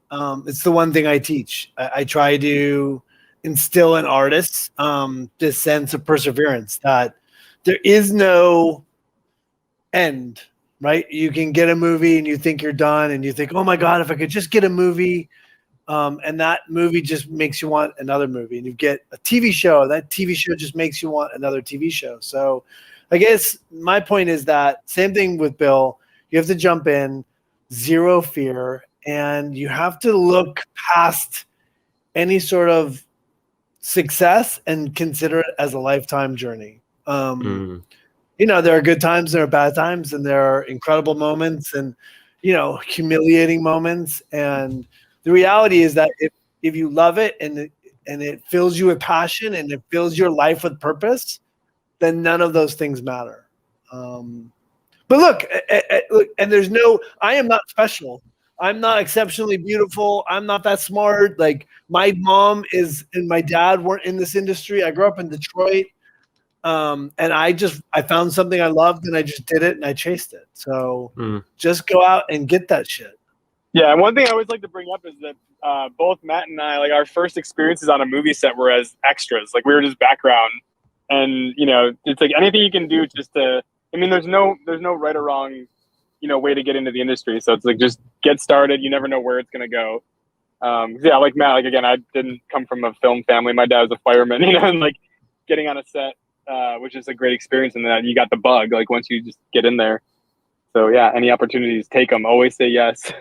it's the one thing I teach. I try to instill in artists this sense of perseverance, that there is no end, right? You can get a movie and you think you're done, and you think, oh my God, if I could just get a movie, and that movie just makes you want another movie, and you get a TV show, that TV show just makes you want another TV show. So I guess my point is that same thing with Bill. You have to jump in, zero fear, and you have to look past any sort of success and consider it as a lifetime journey. You know, there are good times, there are bad times, and there are incredible moments and, you know, humiliating moments. And the reality is that if you love it and it fills you with passion and it fills your life with purpose, then none of those things matter. But look, and there's no, I am not special. I'm not exceptionally beautiful. I'm not that smart. Like my mom is and my dad weren't in this industry. I grew up in Detroit. And I found something I loved and I just did it and I chased it. So just go out and get that shit. Yeah, and one thing I always like to bring up is that both Matt and I, like our first experiences on a movie set were as extras. Like we were just background, and you know, it's like anything you can do just to. I mean, there's no right or wrong, you know, way to get into the industry. So it's like just get started. You never know where it's gonna go. Yeah, like Matt, like again, I didn't come from a film family. My dad was a fireman, you know, and like getting on a set. Which is a great experience, and that you got the bug. Like once you just get in there, so yeah, any opportunities, take them. Always say yes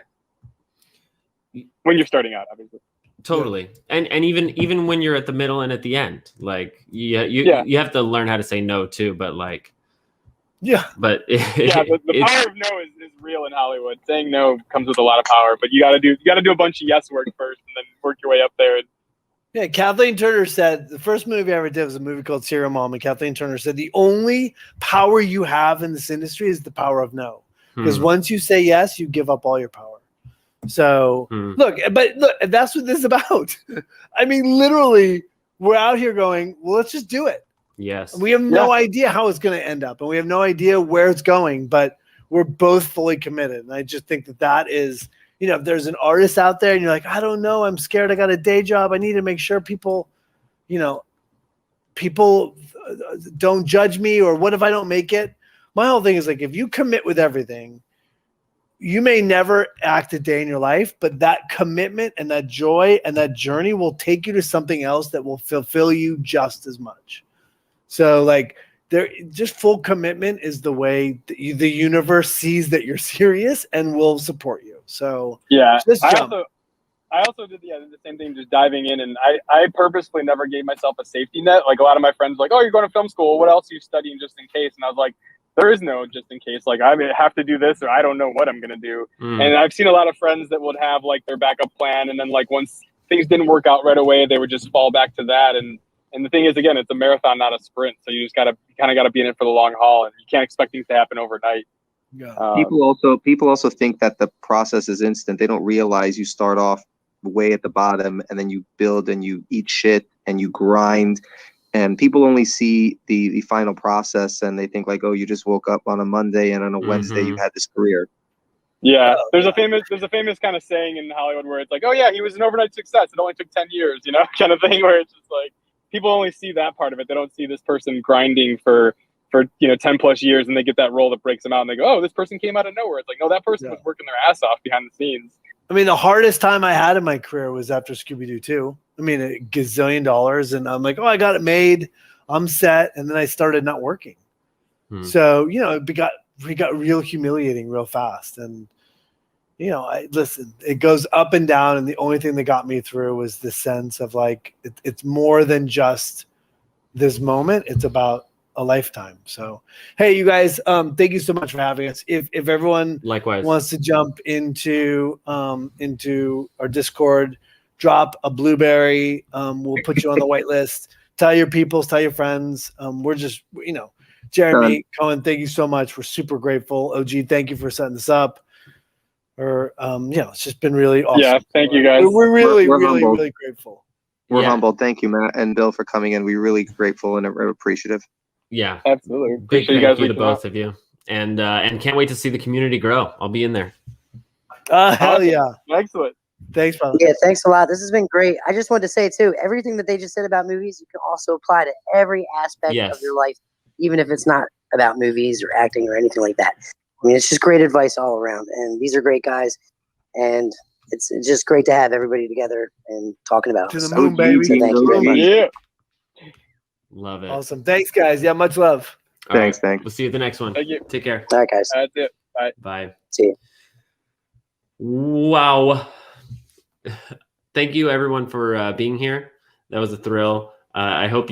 when you're starting out, obviously. Totally, and even when you're at the middle and at the end, like you have to learn how to say no too. But like, but the power of no is real in Hollywood. Saying no comes with a lot of power, but you got to do a bunch of yes work first, and then work your way up there. Yeah, Kathleen Turner said the first movie I ever did was a movie called Serial Mom, and Kathleen Turner said the only power you have in this industry is the power of no. Because once you say yes, you give up all your power. So look, that's what this is about. I mean, literally, we're out here going, well, let's just do it. Yes. We have no idea how it's going to end up, and we have no idea where it's going, but we're both fully committed. And I just think that is. You know, if there's an artist out there and you're like, I don't know, I'm scared, I got a day job, I need to make sure people don't judge me, or what if I don't make it? My whole thing is like, if you commit with everything, you may never act a day in your life, but that commitment and that joy and that journey will take you to something else that will fulfill you just as much. So like, just full commitment is the way the universe sees that you're serious and will support you. So yeah, I also did the same thing, just diving in, and I purposefully never gave myself a safety net. Like a lot of my friends, like, oh, you're going to film school. What else are you studying just in case? And I was like, there is no just in case. Like I have to do this, or I don't know what I'm gonna do. And I've seen a lot of friends that would have like their backup plan, and then like once things didn't work out right away, they would just fall back to that. And the thing is, again, it's a marathon, not a sprint. So you just kind of gotta be in it for the long haul, and you can't expect things to happen overnight. Yeah. People also think that the process is instant. They don't realize you start off way at the bottom, and then you build and you eat shit and you grind. And people only see the final process, and they think like, oh, you just woke up on a Monday and on a Wednesday you had this career. Yeah, there's a famous kind of saying in Hollywood where it's like, oh yeah, he was an overnight success. It only took 10 years, you know, kind of thing, where it's just like people only see that part of it. They don't see this person grinding for 10 plus years, and they get that role that breaks them out, and they go, oh, this person came out of nowhere. It's like, no, that person was working their ass off behind the scenes. I mean, the hardest time I had in my career was after Scooby-Doo 2. I mean, $1 gazillion, and I'm like, oh, I got it made, I'm set, and then I started not working. So, you know, it got real humiliating real fast. And, you know, listen, it goes up and down, and the only thing that got me through was the sense of like, it's more than just this moment. It's about a lifetime. So, hey, you guys, thank you so much for having us. If everyone likewise wants to jump into our Discord, drop a blueberry. We'll put you on the whitelist. Tell your peoples, tell your friends. We're just, you know, Jeremy, Cohen, thank you so much. We're super grateful. OG, thank you for setting this up. Or, it's just been really awesome. Yeah, thank you guys. We're really grateful. We're humbled. Thank you, Matt and Bill, for coming in. We're really grateful and appreciative. Yeah, absolutely. Big thank you to both of you, and can't wait to see the community grow. I'll be in there. Hell yeah! Excellent. Thanks, brother. Yeah, thanks a lot. This has been great. I just wanted to say too, everything that they just said about movies, you can also apply to every aspect of your life, even if it's not about movies or acting or anything like that. I mean, it's just great advice all around, and these are great guys, and it's just great to have everybody together and talking about to the moon, baby. So thank you very much. Yeah. Love it. Awesome. Thanks, guys. Yeah, much love. All Thanks. right. Thanks. We'll see you at the next one. Thank you. Take care. All right, guys. That's it. Bye. Bye. See you. Wow. Thank you everyone for being here. That was a thrill. I hope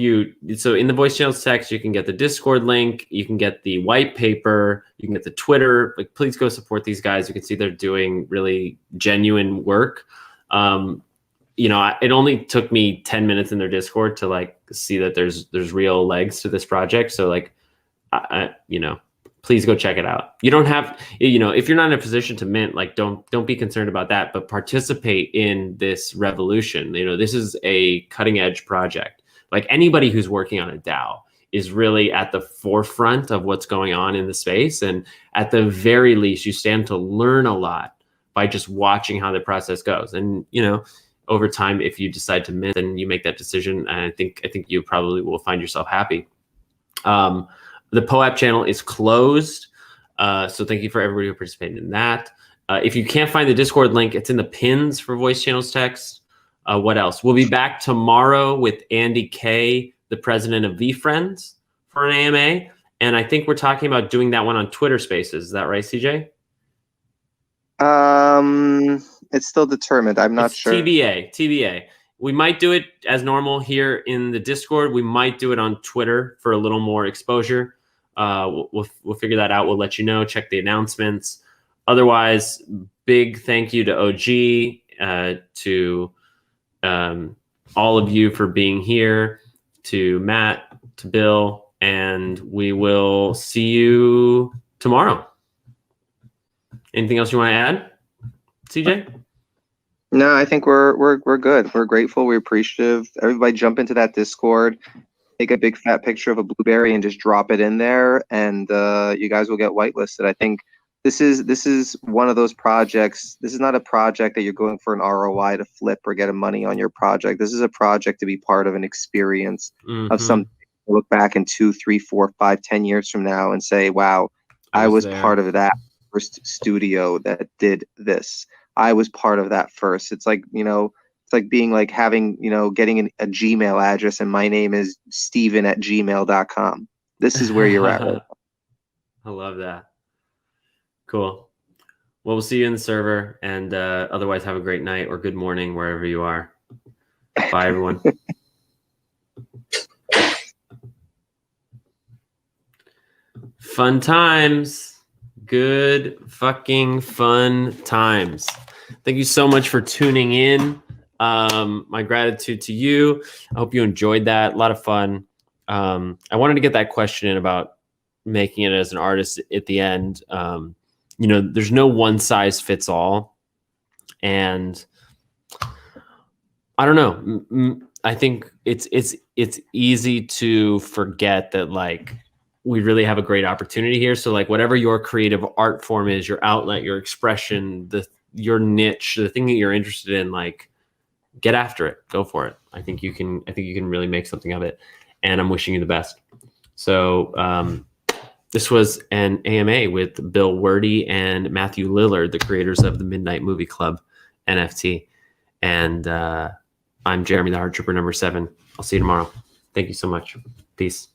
so in the voice channels text, you can get the Discord link, you can get the white paper, you can get the Twitter. Like, please go support these guys. You can see they're doing really genuine work. It only took me 10 minutes in their Discord to like see that there's real legs to this project. So like, please go check it out. You don't have, if you're not in a position to mint, like don't be concerned about that, but participate in this revolution. This is a cutting edge project. Like, anybody who's working on a DAO is really at the forefront of what's going on in the space. And at the very least, you stand to learn a lot by just watching how the process goes. And, over time, if you decide to mint and you make that decision, and I think you probably will find yourself happy. The POAP channel is closed. So thank you for everybody who participated in that. If you can't find the Discord link, it's in the pins for voice channels text. What else? We'll be back tomorrow with Andy K, the president of VeeFriends, for an AMA. And I think we're talking about doing that one on Twitter Spaces. Is that right, CJ? It's still determined. I'm not sure. TBA. We might do it as normal here in the Discord. We might do it on Twitter for a little more exposure. We'll figure that out. We'll let you know. Check the announcements. Otherwise, big thank you to OG, to all of you for being here, to Matt, to Bill, and we will see you tomorrow. Anything else you want to add, CJ? No, I think we're good. We're grateful. We're appreciative. Everybody jump into that Discord, take a big fat picture of a blueberry and just drop it in there, and you guys will get whitelisted. I think this is one of those projects. This is not a project that you're going for an ROI to flip or get money on your project. This is a project to be part of an experience of something. Look back in 2, 3, 4, 5, 10 years from now and say, wow, I was part of that first studio that did this. I was part of that first. It's like, it's like being like having, getting a Gmail address and my name is Steven@gmail.com. This is where you're at. Right? I love that. Cool. Well, we'll see you in the server, and otherwise have a great night or good morning wherever you are. Bye, everyone. Fun times. Good fucking fun times. Thank you so much for tuning in. My gratitude to you. I hope you enjoyed that. A lot of fun. I wanted to get that question in about making it as an artist at the end. There's no one size fits all. And I don't know. I think it's easy to forget that, like, we really have a great opportunity here. So like, whatever your creative art form is, your outlet, your expression, your niche, the thing that you're interested in, like, get after it, go for it. I think you can really make something of it. And I'm wishing you the best. So, this was an AMA with Bill Werde and Matthew Lillard, the creators of the Midnite Movie Club NFT. And I'm Jeremy, the Hard Trooper number 7. I'll see you tomorrow. Thank you so much. Peace.